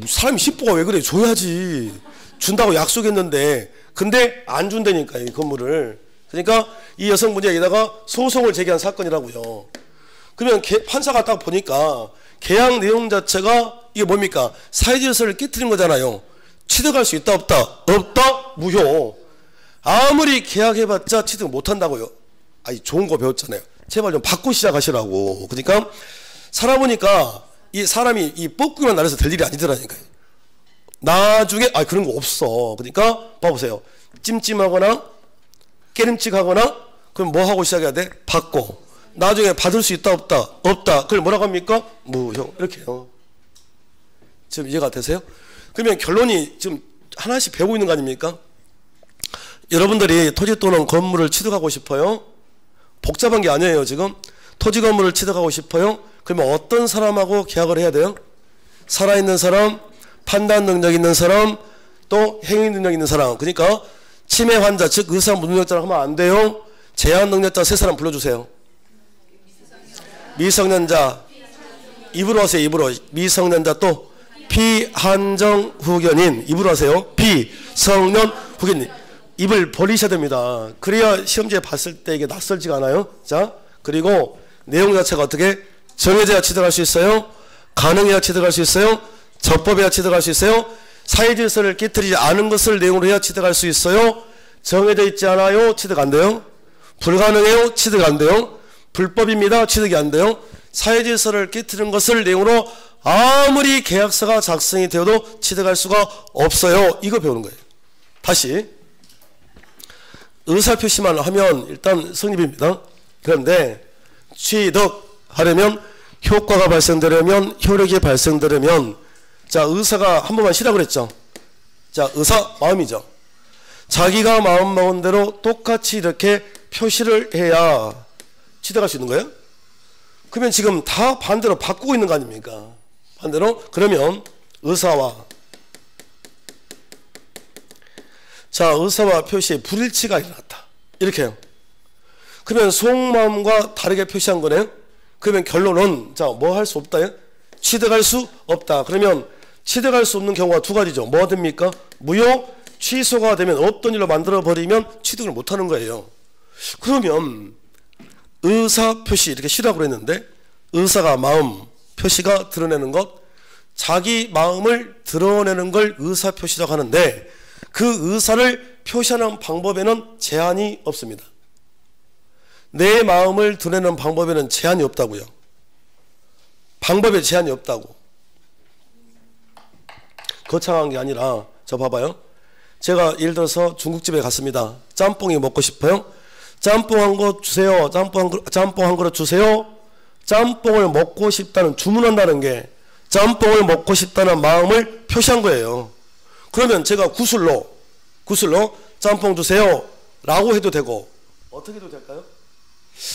사람이 십보가 왜 그래? 줘야지. 준다고 약속했는데, 근데 안 준다니까, 이 건물을. 그러니까 이 여성분이 여기다가 소송을 제기한 사건이라고요. 그러면 판사가 딱 보니까 계약 내용 자체가 이게 뭡니까? 사회질서를 깨트린 거잖아요. 취득할 수 있다, 없다? 없다? 무효. 아무리 계약해봤자 취득 못한다고요. 아니, 좋은 거 배웠잖아요. 제발 좀 받고 시작하시라고. 그러니까 살아보니까 이 사람이 이 뻐꾸기만 날려서 될 일이 아니더라니까요. 나중에 그런 거 없어. 그러니까 봐보세요. 찜찜하거나 깨름칙하거나 그럼 뭐 하고 시작해야 돼? 받고. 나중에 받을 수 있다, 없다? 없다. 그걸 뭐라고 합니까? 무효. 이렇게요. 지금 이해가 되세요? 그러면 결론이 지금 하나씩 배우고 있는 거 아닙니까? 여러분들이 토지 또는 건물을 취득하고 싶어요? 복잡한 게 아니에요, 지금. 토지 건물을 취득하고 싶어요? 그러면 어떤 사람하고 계약을 해야 돼요? 살아있는 사람, 판단 능력 있는 사람, 또 행위 능력 있는 사람. 그러니까 치매 환자, 즉 의사 무능력자를 하면 안 돼요. 제한 능력자 세 사람 불러주세요. 미성년자, 입으로 하세요. 입으로. 미성년자 또 비한정 후견인, 입으로 하세요. 비성년 후견인. 입을 벌리셔야 됩니다. 그래야 시험지에 봤을 때 이게 낯설지가 않아요. 자, 그리고 내용 자체가 어떻게 정해져야 취득할 수 있어요. 가능해야 취득할 수 있어요. 적법해야 취득할 수 있어요. 사회질서를 깨뜨리지 않은 것을 내용으로 해야 취득할 수 있어요. 정해져 있지 않아요. 취득 안 돼요. 불가능해요. 취득 안 돼요. 불법입니다. 취득이 안 돼요. 사회질서를 깨뜨리는 것을 내용으로 아무리 계약서가 작성이 되어도 취득할 수가 없어요. 이거 배우는 거예요. 다시 의사표시만 하면 일단 성립입니다. 그런데 취득하려면 효과가 발생되려면 효력이 발생되려면 자 의사가 한 번만 쉬라 그랬죠. 자 의사 마음이죠. 자기가 마음 먹은 대로 똑같이 이렇게 표시를 해야 취득할 수 있는 거예요. 그러면 지금 다 반대로 바꾸고 있는 거 아닙니까? 반대로 그러면 의사와 자 의사와 표시에 불일치가 일어났다. 이렇게 해요. 그러면 속마음과 다르게 표시한 거네요. 그러면 결론은 자 뭐 할 수 없다. 취득할 수 없다. 그러면 취득할 수 없는 경우가 두 가지죠. 뭐가 됩니까? 무효 취소가 되면 없던 일로 만들어버리면 취득을 못하는 거예요. 그러면 의사 표시 이렇게 시라고 했는데 의사가 마음 표시가 드러내는 것 자기 마음을 드러내는 걸 의사 표시라고 하는데 그 의사를 표시하는 방법에는 제한이 없습니다. 내 마음을 드러내는 방법에는 제한이 없다고요. 방법에 제한이 없다고. 거창한 게 아니라 저 봐봐요. 제가 예를 들어서 중국집에 갔습니다. 짬뽕이 먹고 싶어요. 짬뽕 한 그릇 주세요. 짬뽕 한 그릇 주세요. 짬뽕을 먹고 싶다는 주문한다는 게 짬뽕을 먹고 싶다는 마음을 표시한 거예요. 그러면 제가 구슬로 짬뽕 주세요 라고 해도 되고 어떻게 해도 될까요?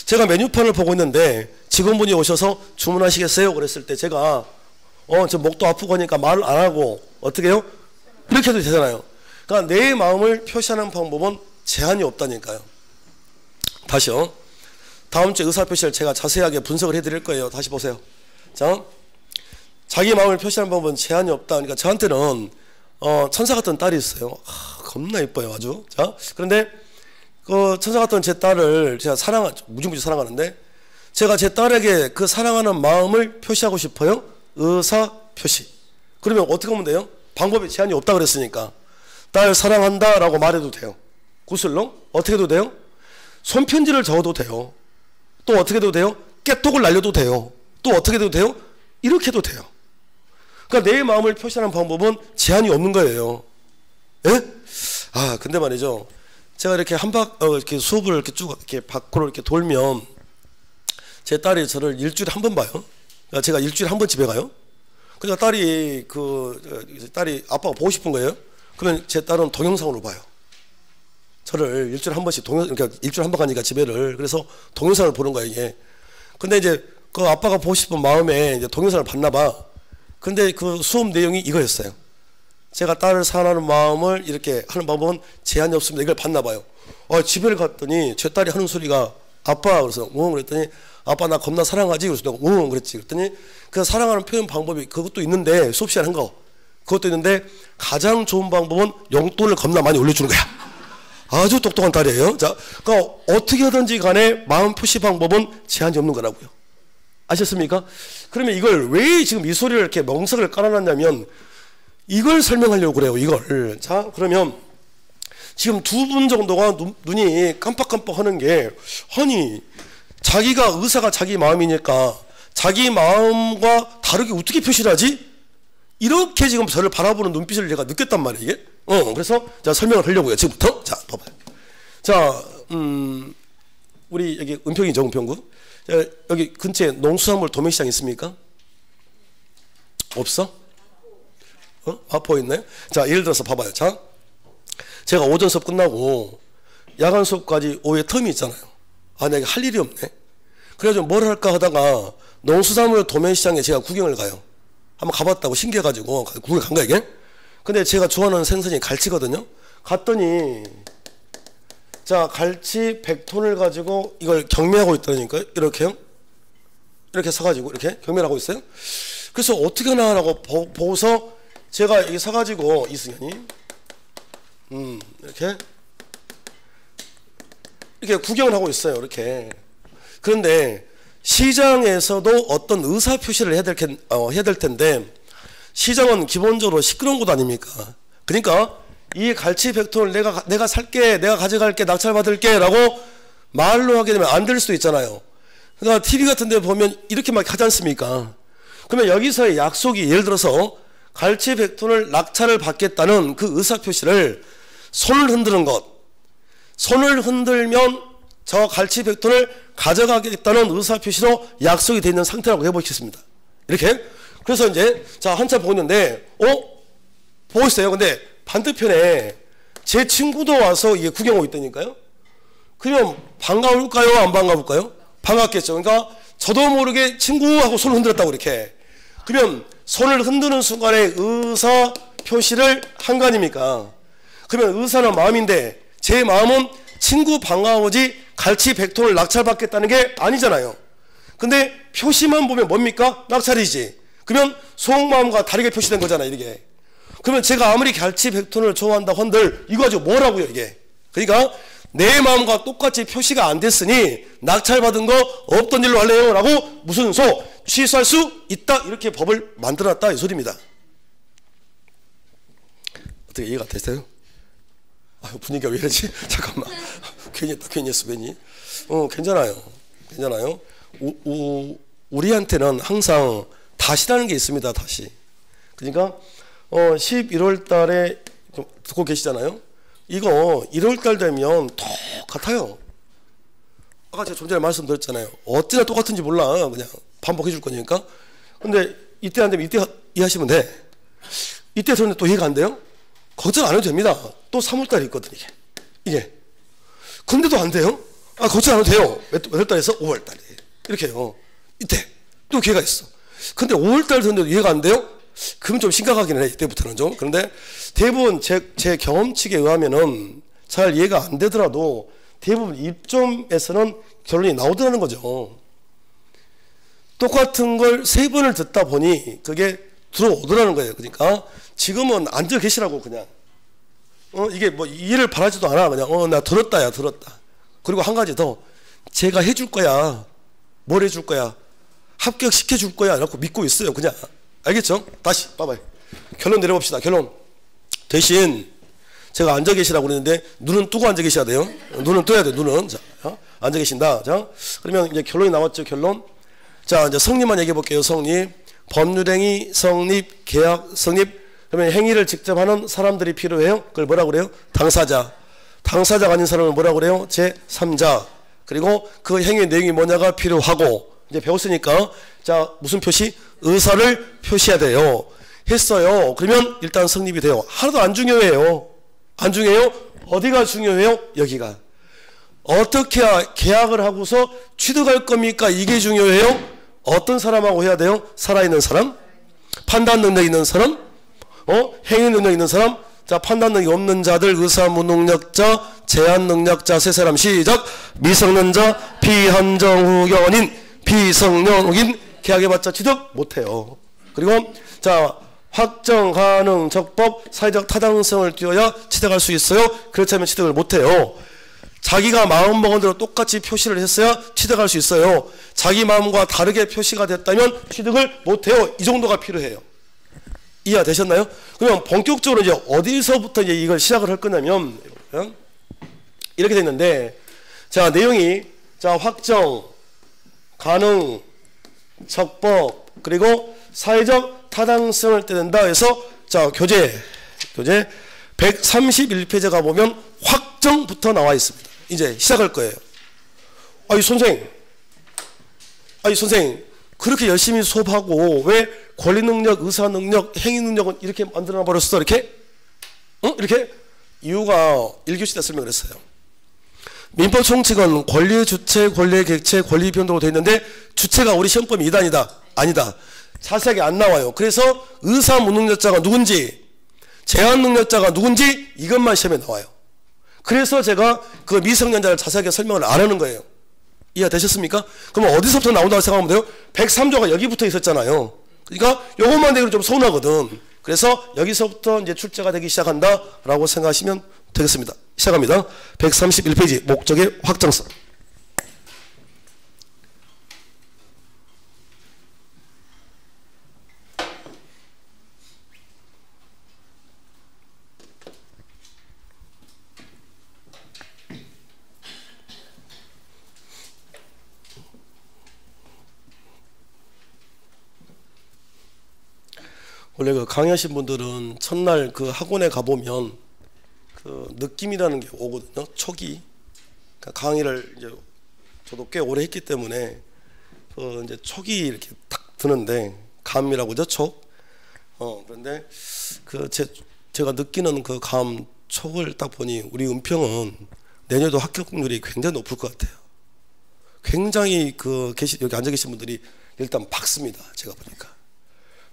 제가 메뉴판을 보고 있는데 직원분이 오셔서 주문하시겠어요? 그랬을 때 제가 저 목도 아프고 하니까 말을 안 하고 어떻게 해요? 이렇게 해도 되잖아요. 그러니까 내 마음을 표시하는 방법은 제한이 없다니까요. 다시요. 다음 주에 의사표시를 제가 자세하게 분석을 해드릴 거예요. 다시 보세요. 자, 자기 마음을 표시하는 방법은 제한이 없다. 그러니까 저한테는 천사 같은 딸이 있어요. 겁나 이뻐요 아주. 자, 그런데 그 천사 같은 제 딸을 제가 무지무지 사랑하는데 제가 제 딸에게 그 사랑하는 마음을 표시하고 싶어요. 의사 표시. 그러면 어떻게 하면 돼요? 방법에 제한이 없다 그랬으니까 딸 사랑한다 라고 말해도 돼요. 구슬로 어떻게 해도 돼요? 손편지를 적어도 돼요. 또 어떻게 해도 돼요? 깨똑을 날려도 돼요. 또 어떻게 해도 돼요? 이렇게 해도 돼요. 그러니까 내 마음을 표시하는 방법은 제한이 없는 거예요. 예? 근데 말이죠. 제가 이렇게 이렇게 수업을 이렇게 쭉 이렇게 밖으로 이렇게 돌면 제 딸이 저를 일주일에 한 번 봐요. 그러니까 제가 일주일에 한 번 집에 가요. 그러니까 딸이 아빠가 보고 싶은 거예요. 그러면 제 딸은 동영상으로 봐요. 저를 일주일에 한 번씩 그러니까 일주일에 한 번 가니까 집에를 그래서 동영상을 보는 거예요 이게. 근데 이제 그 아빠가 보고 싶은 마음에 이제 동영상을 봤나 봐. 근데 그 수업 내용이 이거였어요. 제가 딸을 사랑하는 마음을 이렇게 하는 방법은 제한이 없습니다. 이걸 봤나 봐요. 집에 갔더니 제 딸이 하는 소리가 아빠 그래서 그랬더니 아빠 나 겁나 사랑하지 그래서 내가 그랬지. 그랬더니 그 사랑하는 표현 방법이 그것도 있는데 수업 시간에 한 거 그것도 있는데 가장 좋은 방법은 용돈을 겁나 많이 올려주는 거야. 아주 똑똑한 딸이에요. 자, 그러니까 어떻게 하든지 간에 마음 표시 방법은 제한이 없는 거라고요. 아셨습니까? 그러면 이걸 왜 지금 이 소리를 이렇게 멍석을 깔아놨냐면 이걸 설명하려고 그래요. 이걸. 자, 그러면 지금 두 분 정도가 눈이 깜빡깜빡 하는 게 아니 자기가 의사가 자기 마음이니까 자기 마음과 다르게 어떻게 표시를 하지? 이렇게 지금 저를 바라보는 눈빛을 제가 느꼈단 말이에요. 이게. 그래서 자 설명을 하려고요. 지금부터. 자, 봐봐요. 자, 우리 여기 은평이죠, 은평구. 자, 여기 근처에 농수산물 도매시장 있습니까? 없어? 아포 있나요? 자, 예를 들어서 봐봐요. 자, 제가 오전 수업 끝나고 야간 수업까지 오후에 텀이 있잖아요. 내가 할 일이 없네. 그래가지고 뭘 할까 하다가 농수산물 도매시장에 제가 구경을 가요. 한번 가봤다고 신기해가지고 구경 간 거야 이게. 근데 제가 좋아하는 생선이 갈치거든요. 갔더니 자 갈치 100톤을 가지고 이걸 경매하고 있다니까요. 이렇게요. 이렇게 사가지고 이렇게 경매를 하고 있어요. 그래서 어떻게 하나라고 보고서 제가 이게 사가지고 이승현이 이렇게 구경을 하고 있어요. 이렇게. 그런데 시장에서도 어떤 의사 표시를 해야 될 텐데 시장은 기본적으로 시끄러운 곳 아닙니까? 그러니까 이 갈치 100톤을 내가 살게, 내가 가져갈게, 낙찰받을게 라고 말로 하게 되면 안 될 수도 있잖아요. 그러니까 TV 같은 데 보면 이렇게 막 하지 않습니까? 그러면 여기서의 약속이 예를 들어서 갈치 100톤을 낙찰을 받겠다는 그 의사표시를 손을 흔드는 것, 손을 흔들면 저 갈치 100톤을 가져가겠다는 의사표시로 약속이 되어 있는 상태라고 해보시겠습니다. 이렇게. 그래서 이제 자 한참 보고 있는데 보고 있어요. 근데 반대편에 제 친구도 와서 이게 구경하고 있다니까요. 그러면 반가울까요? 안 반가울까요? 반갑겠죠. 그러니까 저도 모르게 친구하고 손을 흔들었다고 이렇게. 그러면 손을 흔드는 순간에 의사 표시를 한 거 아닙니까? 그러면 의사는 마음인데 제 마음은 친구 반가워지 갈치 100톤을 낙찰받겠다는 게 아니잖아요. 근데 표시만 보면 뭡니까? 낙찰이지. 그러면 속마음과 다르게 표시된 거잖아요. 이게. 그러면 제가 아무리 갈치 100톤을 좋아한다 한들 이거 가지고 뭐라고요 이게. 그러니까 내 마음과 똑같이 표시가 안 됐으니 낙찰받은 거 없던 일로 할래요 라고 무슨 소 취소할 수 있다 이렇게 법을 만들어놨다 이 소리입니다. 어떻게 이해가 됐어요? 분위기가 왜 이러지? 잠깐만. 괜히 했어 괜히. 괜찮아요. 괜찮아요. 우리한테는 항상 다시라는 게 있습니다. 다시. 그러니까 11월 달에 듣고 계시잖아요. 이거 1월 달 되면 똑같아요. 아까 제가 좀 전에 말씀드렸잖아요. 어찌나 똑같은지 몰라. 그냥 반복해 줄 거니까. 근데 이때 안 되면 이때 이해하시면 돼. 이때 저는 또 이해가 안 돼요? 걱정 안 해도 됩니다. 또 3월 달에 있거든 이게. 근데도 안 돼요? 걱정 안 해도 돼요. 몇 달에서? 5월 달에. 이렇게요. 이때 또 기회가 있어. 근데 5월 달 됐는데도 이해가 안 돼요? 그럼 좀 심각하긴 해. 이때부터는 좀. 그런데 대부분 제 경험칙에 의하면은 잘 이해가 안 되더라도 대부분 입점에서는 결론이 나오더라는 거죠. 똑같은 걸 3번을 듣다 보니 그게 들어오더라는 거예요. 그러니까 지금은 앉아 계시라고 그냥. 이게 뭐 이해를 바라지도 않아. 그냥 나 들었다. 그리고 한 가지 더. 제가 해줄 거야. 뭘 해줄 거야? 합격시켜줄 거야. 라고 믿고 있어요. 그냥. 알겠죠? 다시 봐봐요. 결론 내려봅시다. 결론. 대신 제가 앉아 계시라고 그랬는데 눈은 뜨고 앉아 계셔야 돼요. 눈은 떠야 돼요. 눈은. 자, 앉아 계신다. 자, 그러면 이제 결론이 나왔죠. 결론. 자, 이제 성립만 얘기해 볼게요. 성립. 법률행위 성립, 계약 성립. 그러면 행위를 직접 하는 사람들이 필요해요. 그걸 뭐라고 그래요? 당사자. 당사자가 아닌 사람은 뭐라고 그래요? 제3자. 그리고 그 행위의 내용이 뭐냐가 필요하고. 이제 배웠으니까 자 무슨 표시? 의사를 표시해야 돼요. 했어요. 그러면 일단 성립이 돼요. 하나도 안 중요해요. 안 중요해요? 어디가 중요해요? 여기가. 어떻게 계약을 하고서 취득할 겁니까? 이게 중요해요. 어떤 사람하고 해야 돼요? 살아있는 사람? 판단 능력 있는 사람? 행위 능력 있는 사람? 자, 판단 능력이 없는 자들, 의사 무능력자, 제한 능력자 세 사람 시작. 미성년자, 비한정 후견인, 비성년인 계약해봤자 취득 못해요. 그리고 자 확정 가능 적법 사회적 타당성을 띄어야 취득할 수 있어요. 그렇지 않으면 취득을 못해요. 자기가 마음먹은 대로 똑같이 표시를 했어야 취득할 수 있어요. 자기 마음과 다르게 표시가 됐다면 취득을 못해요. 이 정도가 필요해요. 이해가 되셨나요? 그러면 본격적으로 이제 어디서부터 이제 이걸 시작을 할 거냐면 이렇게 돼 있는데 자 내용이 자 확정 가능 적법 그리고 사회적 타당성을 떼낸다 해서 자 교재 131페이지가 보면 확정부터 나와 있습니다. 이제 시작할 거예요. 아니 선생 그렇게 열심히 수업하고 왜 권리능력, 의사능력, 행위능력은 이렇게 만들어놔 버렸어? 이렇게? 이렇게? 이유가 1교시 때 설명을 했어요. 민법 총칙은 권리의 주체, 권리의 객체, 권리 변동으로 되어 있는데 주체가 우리 시험범위 2단이다. 아니다. 자세하게 안 나와요. 그래서 의사무능력자가 누군지, 제한능력자가 누군지 이것만 시험에 나와요. 그래서 제가 그 미성년자를 자세하게 설명을 안 하는 거예요. 이해되셨습니까? 그럼 어디서부터 나온다고 생각하면 돼요? 103조가 여기 붙어 있었잖아요. 그러니까 요것만 되기로 좀 서운하거든. 그래서 여기서부터 이제 출제가 되기 시작한다라고 생각하시면 되겠습니다. 시작합니다. 131페이지 목적의 확정성. 원래 그 강의하신 분들은 첫날 그 학원에 가보면 그 느낌이라는 게 오거든요. 촉이. 그러니까 강의를 이제 저도 꽤 오래 했기 때문에 그 이제 촉이 이렇게 탁 드는데, 감이라고 그러죠, 촉. 그런데 그 제가 느끼는 그 감 촉을 딱 보니 우리 은평은 내년도 합격률이 굉장히 높을 것 같아요. 굉장히 그 여기 앉아 계신 분들이 일단 밝습니다. 제가 보니까.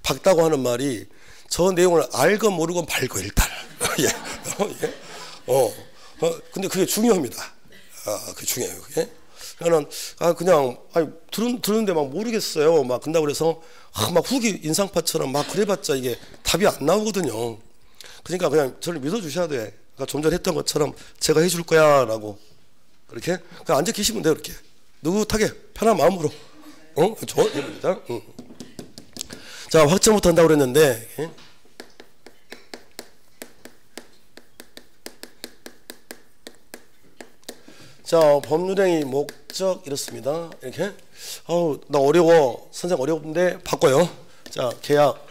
밝다고 하는 말이 저 내용을 알건 모르건 밝고 일단. 예. 근데 그게 중요합니다. 그게 중요해요. 그게. 그냥 들었는데 막 모르겠어요. 막 근다고 그래서 막 후기 인상파처럼 막 그래봤자 이게 답이 안 나오거든요. 그러니까 그냥 저를 믿어주셔야 돼. 그러니까 좀 전에 했던 것처럼 제가 해줄 거야라고 그렇게 그냥 앉아 계시면 돼요. 이렇게 느긋하게 편한 마음으로. 좋습니다. 자, 확정부터 한다고 그랬는데, 자, 법률행위 목적 이렇습니다. 이렇게. 나 어려워. 선생님 어려운데 바꿔요. 자, 계약.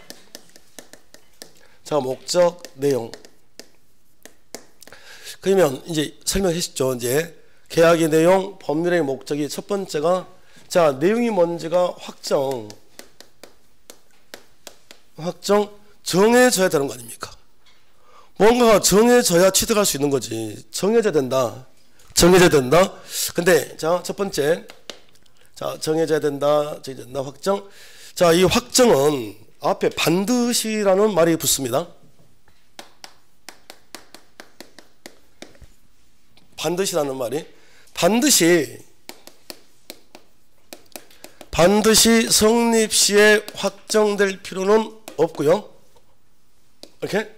자, 목적 내용. 그러면 이제 설명하셨죠. 이제 계약의 내용, 법률행위 목적이 첫 번째가, 자, 내용이 뭔지가 확정 정해져야 되는 거 아닙니까? 뭔가가 정해져야 취득할 수 있는 거지. 정해져야 된다. 근데 자, 첫 번째, 자, 정해져야 된다. 확정. 자, 이 확정은 앞에 반드시라는 말이 붙습니다. 반드시라는 말이 반드시 성립 시에 확정될 필요는 없고요. 이렇게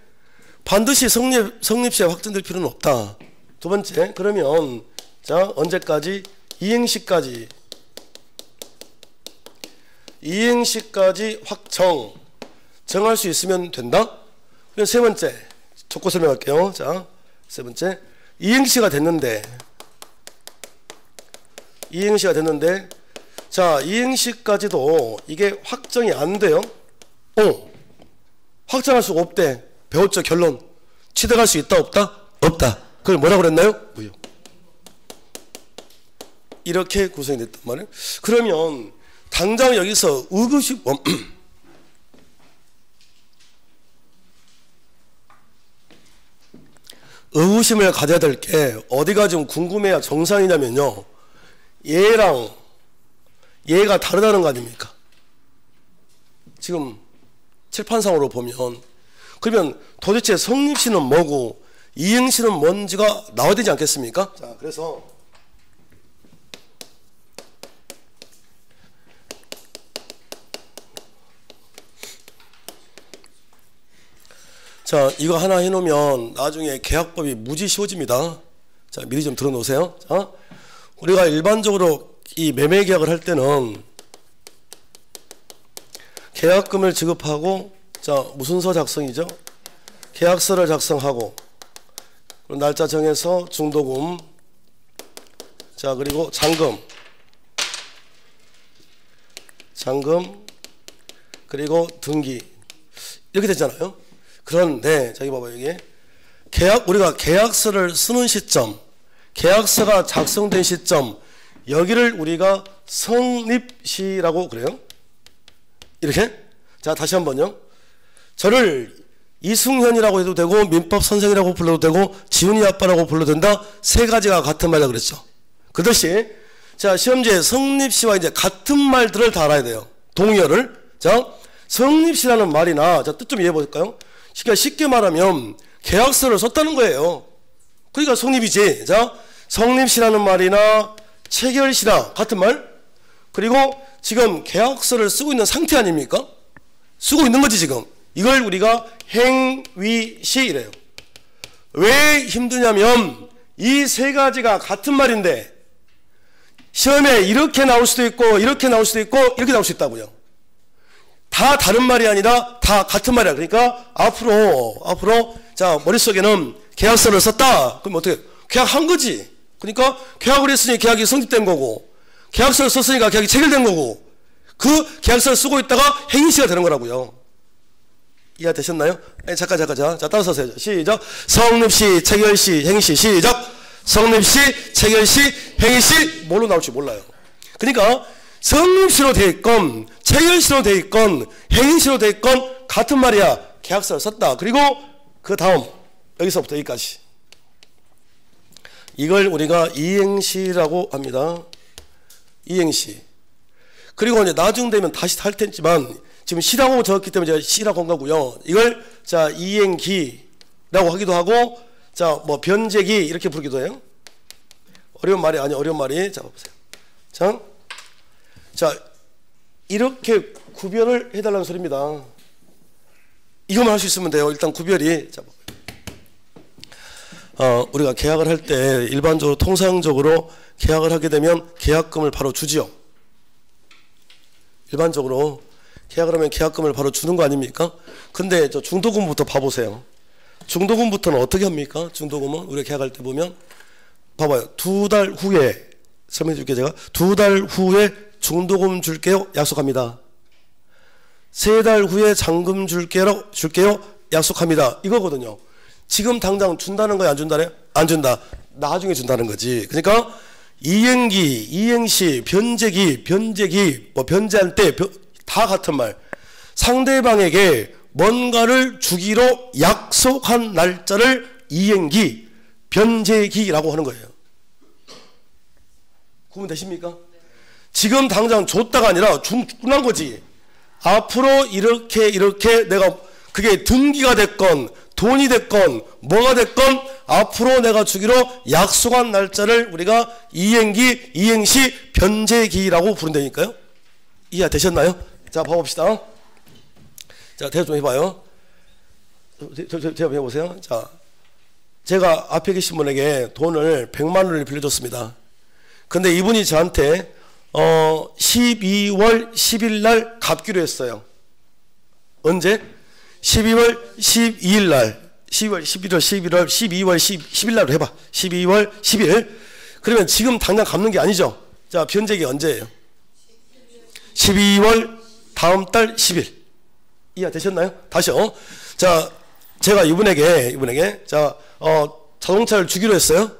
반드시 성립 시에 확정될 필요는 없다. 두 번째, 그러면 자, 언제까지? 이행시까지 정할 수 있으면 된다. 그럼 세 번째, 적고 설명할게요. 자, 세 번째, 이행시가 됐는데 자, 이행시까지도 이게 확정이 안 돼요. 확정할 수가 없대. 배웠죠, 결론. 취득할 수 있다, 없다? 없다. 그걸 뭐라고 그랬나요? 무효. 이렇게 구성이 됐단 말이에요. 그러면 당장 여기서 의구심을 가져야 될 게 어디가 좀 궁금해야 정상이냐면요, 얘랑 얘가 다르다는 거 아닙니까? 지금 칠판상으로 보면. 그러면 도대체 성립시는 뭐고 이행시는 뭔지가 나와야 되지 않겠습니까? 자, 그래서 자, 이거 하나 해놓으면 나중에 계약법이 무지 쉬워집니다. 자, 미리 좀 들어놓으세요. 자, 우리가 일반적으로 이 매매 계약을 할 때는 계약금을 지급하고, 자, 무슨서 작성이죠? 계약서를 작성하고, 날짜 정해서 중도금, 자, 그리고 잔금, 그리고 등기, 이렇게 되잖아요. 그런데 저기 봐봐요. 이게 우리가 계약서를 쓰는 시점, 계약서가 작성된 시점, 여기를 우리가 성립시라고 그래요. 이렇게. 자, 다시 한번요. 저를 이승현이라고 해도 되고 민법 선생이라고 불러도 되고 지훈이 아빠라고 불러도 된다. 세 가지가 같은 말이라고 그랬죠. 그것이, 자, 시험지에 성립시와 이제 같은 말들을 다 알아야 돼요. 동의어를. 자, 성립시라는 말이나, 자, 뜻 좀 이해해 볼까요? 그러니까 쉽게 말하면 계약서를 썼다는 거예요. 그러니까 성립이지. 자, 성립시라는 말이나 체결시랑 같은 말. 그리고 지금 계약서를 쓰고 있는 상태 아닙니까? 쓰고 있는 거지 지금. 이걸 우리가 행위시 이래요. 왜 힘드냐면 이 세 가지가 같은 말인데 시험에 이렇게 나올 수도 있고 이렇게 나올 수도 있고 이렇게 나올 수 있다고요. 다 다른 말이 아니라 다 같은 말이야. 그러니까 앞으로 자, 머릿속에는 계약서를 썼다. 그럼 어떻게? 계약한 거지. 그러니까 계약을 했으니 계약이 성립된 거고, 계약서를 썼으니까 계약이 체결된 거고, 그 계약서를 쓰고 있다가 행위시가 되는 거라고요. 이해되셨나요? 잠깐. 자, 따라서 하세요. 시작. 성립시, 체결시, 행위시. 시작. 성립시, 체결시, 행위시. 뭘로 나올지 몰라요. 그러니까 성립시로 돼 있건 체결시로 돼 있건 행위시로 돼 있건 같은 말이야. 계약서를 썼다. 그리고 그 다음 여기서부터 여기까지. 이걸 우리가 이행시라고 합니다. 이행시. 그리고 이제 나중 되면 다시 할 테지만 지금 시라고 적었기 때문에 제가 시라고 한 거고요. 이걸 자, 이행기라고 하기도 하고, 자, 뭐 변제기 이렇게 부르기도 해요. 어려운 말이 아니 어려운 말이. 자, 보세요. 자, 이렇게 구별을 해달라는 소리입니다. 이것만 할 수 있으면 돼요. 일단 구별이. 자, 우리가 계약을 할 때 일반적으로 통상적으로 계약을 하게 되면 계약금을 바로 주지요. 일반적으로 계약을 하면 계약금을 바로 주는 거 아닙니까? 근데 저 중도금부터 봐보세요. 중도금부터는 어떻게 합니까? 중도금은 우리가 계약할 때 보면 봐봐요. 2달 후에 설명해 줄게요. 제가 2달 후에 중도금 줄게요. 약속합니다. 3달 후에 잔금 줄게요. 약속합니다. 이거거든요. 지금 당장 준다는 거야, 안 준다래? 안 준다. 나중에 준다는 거지. 그러니까 이행기, 이행시, 변제기, 뭐 변제할 때 다 같은 말. 상대방에게 뭔가를 주기로 약속한 날짜를 이행기, 변제기라고 하는 거예요. 구분 되십니까? 지금 당장 줬다가 아니라 준한 거지. 앞으로 이렇게 내가 그게 등기가 됐건 돈이 됐건 뭐가 됐건 앞으로 내가 주기로 약속한 날짜를 우리가 이행기, 이행시, 변제기라고 부른다니까요. 이해되셨나요? 자, 봐봅시다. 자, 대답 좀 해봐요. 대답 해보세요. 자, 제가 앞에 계신 분에게 돈을 100만 원을 빌려줬습니다. 근데 이분이 저한테 12월 10일 날 갚기로 했어요. 언제? 12월 12일 날. 12월 12일 날로 해봐. 12월 10일. 그러면 지금 당장 갚는 게 아니죠. 자, 변제기 언제예요? 12월 다음 달 10일. 이해되셨나요? 다시요. 자, 제가 이분에게 자, 자동차를 주기로 했어요.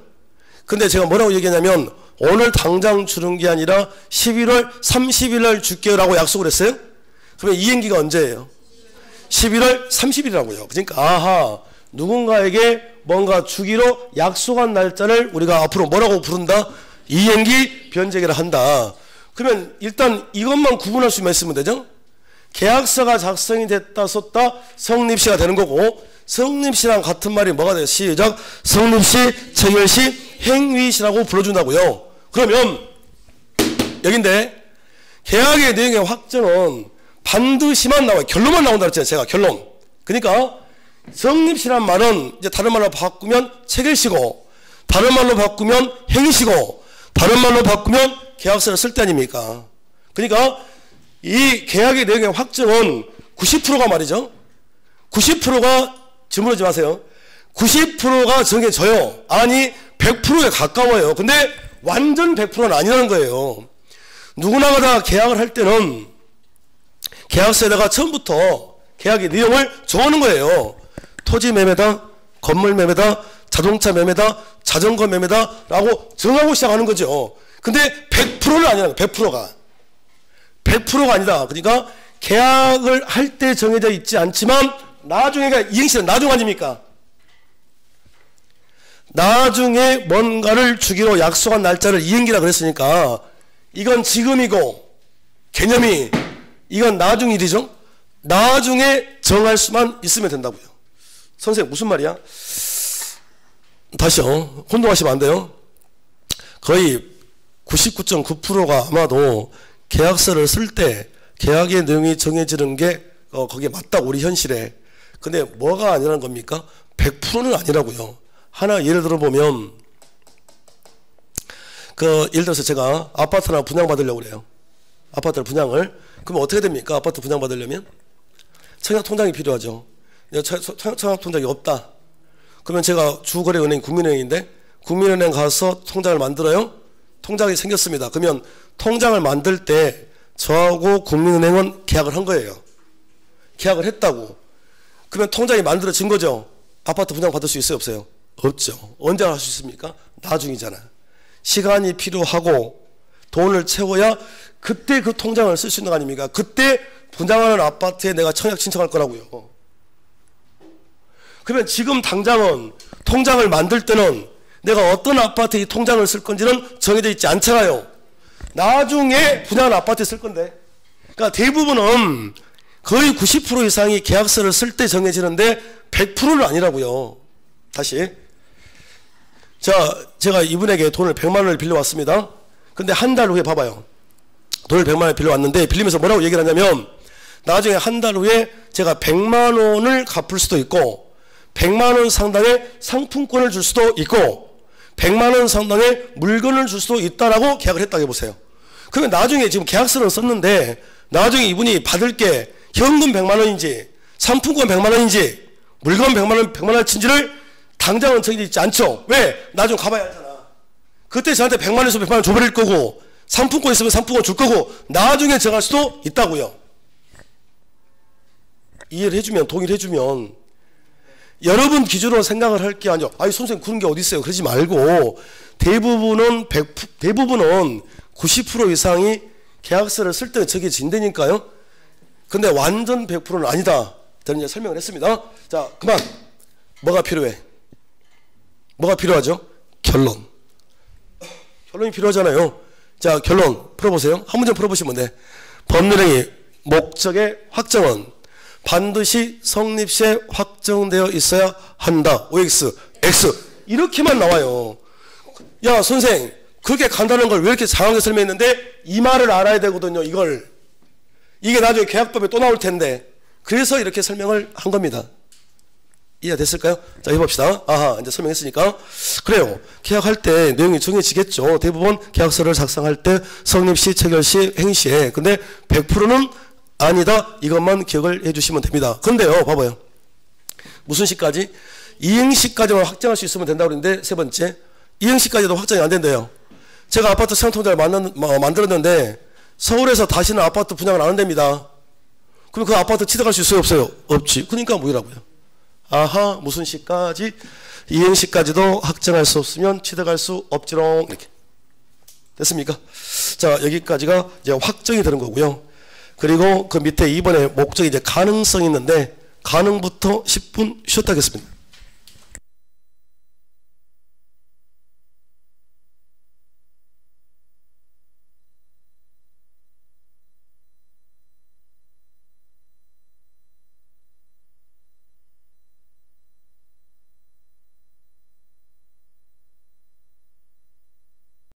근데 제가 뭐라고 얘기했냐면 오늘 당장 주는 게 아니라 11월 30일 날 줄게요라고 약속을 했어요. 그러면 이행기가 언제예요? 11월 30일이라고요. 그러니까 아하, 누군가에게 뭔가 주기로 약속한 날짜를 우리가 앞으로 뭐라고 부른다? 이행기, 변제기를 한다. 그러면 일단 이것만 구분할 수만 있으면 되죠? 계약서가 작성이 됐다 썼다 성립시가 되는 거고, 성립시랑 같은 말이 뭐가 돼요? 시작. 성립시, 체결시, 행위시라고 불러준다고요. 그러면 여긴데 계약의 내용의 확정은 반드시만 나와요. 결론만 나온다 그랬잖아요. 제가 결론. 그러니까 성립시란 말은 이제 다른 말로 바꾸면 체결시고, 다른 말로 바꾸면 행위시고, 다른 말로 바꾸면 계약서를 쓸 때 아닙니까? 그러니까 이 계약의 내용의 확정은 90%가 말이죠. 90%가 주무르지 마세요. 90%가 정해져요. 아니 100%에 가까워요. 근데 완전 100%는 아니라는 거예요. 누구나가 다 계약을 할 때는 계약서에다가 처음부터 계약의 내용을 정하는 거예요. 토지 매매다, 건물 매매다, 자동차 매매다, 자전거 매매다 라고 정하고 시작하는 거죠. 근데 100%는 아니라는 거예요. 100%가. 100%가 아니다. 그러니까 계약을 할 때 정해져 있지 않지만 나중에가 이행시는 나중 아닙니까? 나중에 뭔가를 주기로 약속한 날짜를 이행기라 그랬으니까 이건 지금이고 개념이 이건 나중 일이죠. 나중에 정할 수만 있으면 된다고요. 선생님 무슨 말이야? 다시요. 혼동하시면 안 돼요. 거의 99.9%가 아마도 계약서를 쓸 때 계약의 내용이 정해지는 게 거기에 맞다 우리 현실에. 근데 뭐가 아니라는 겁니까? 100%는 아니라고요. 하나 예를 들어보면 예를 들어서 제가 아파트나 분양받으려고 그래요. 아파트를 분양을. 그럼 어떻게 됩니까? 아파트 분양받으려면 청약통장이 필요하죠. 청약통장이 없다. 그러면 제가 주거래은행 국민은행인데 국민은행 가서 통장을 만들어요. 통장이 생겼습니다. 그러면 통장을 만들 때 저하고 국민은행은 계약을 한 거예요. 계약을 했다고. 그러면 통장이 만들어진 거죠. 아파트 분양 받을 수 있어요? 없어요? 없죠. 언제 할 수 있습니까? 나중이잖아. 시간이 필요하고 돈을 채워야 그때 그 통장을 쓸 수 있는 거 아닙니까? 그때 분양하는 아파트에 내가 청약 신청할 거라고요. 그러면 지금 당장은 통장을 만들 때는 내가 어떤 아파트에 이 통장을 쓸 건지는 정해져 있지 않잖아요. 나중에 분양하는 아파트에 쓸 건데. 그러니까 대부분은 거의 90% 이상이 계약서를 쓸 때 정해지는데 100%는 아니라고요. 다시. 자, 제가 이분에게 돈을 100만 원을 빌려왔습니다. 근데 한 달 후에 봐봐요. 돈을 100만 원을 빌려왔는데 빌리면서 뭐라고 얘기를 하냐면 나중에 한 달 후에 제가 100만 원을 갚을 수도 있고 100만 원 상당의 상품권을 줄 수도 있고 100만 원 상당의 물건을 줄 수도 있다라고 계약을 했다고 해보세요. 그러면 나중에 지금 계약서는 썼는데 나중에 이분이 받을 게 현금 100만 원인지 상품권 100만 원인지 물건 100만 원인지를 당장은 정해져 있지 않죠. 왜? 나중에 가봐야 알잖아. 그때 저한테 100만 원에서 100만 원 줘버릴 거고 상품권 있으면 상품권 줄 거고 나중에 정할 수도 있다고요. 이해를 해주면 동의를 해주면 여러분 기준으로 생각을 할 게 아니죠. 아니 선생님 그런 게 어디 있어요. 그러지 말고 대부분은 90% 이상이 계약서를 쓸 때 저게 진대니까요. 근데 완전 100%는 아니다. 저는 이제 설명을 했습니다. 자, 그만. 뭐가 필요해? 뭐가 필요하죠? 결론. 결론이 필요하잖아요. 자, 결론 풀어보세요. 한 문제 풀어보시면 돼. 법률행위 목적의 확정은 반드시 성립시에 확정되어 있어야 한다. OX, X 이렇게만 나와요. 야 선생 그렇게 간단한 걸 왜 이렇게 장하게 설명했는데 이 말을 알아야 되거든요. 이게 나중에 계약법에 또 나올 텐데 그래서 이렇게 설명을 한 겁니다. 이해됐을까요? 자 해봅시다. 아하 이제 설명했으니까 그래요. 계약할 때 내용이 정해지겠죠. 대부분 계약서를 작성할 때 성립시, 체결시, 행시에 근데 100%는 아니다. 이것만 기억을 해주시면 됩니다. 근데요 봐봐요. 무슨 시까지? 이행시까지만 확정할 수 있으면 된다고 그랬는데 세 번째 이행시까지도 확정이 안 된대요. 제가 아파트 청약통장을 만들었는데 서울에서 다시는 아파트 분양을 안 한답니다. 그럼 그 아파트 취득할 수 있어요? 없어요? 없지. 그러니까 뭐라고요? 아하 무슨 시까지? 이행시까지도 확정할 수 없으면 취득할 수 없지롱. 이렇게 됐습니까? 자 여기까지가 이제 확정이 되는 거고요. 그리고 그 밑에 2번에 목적이 이제 가능성이 있는데 가능부터 10분 쉬었다 하겠습니다.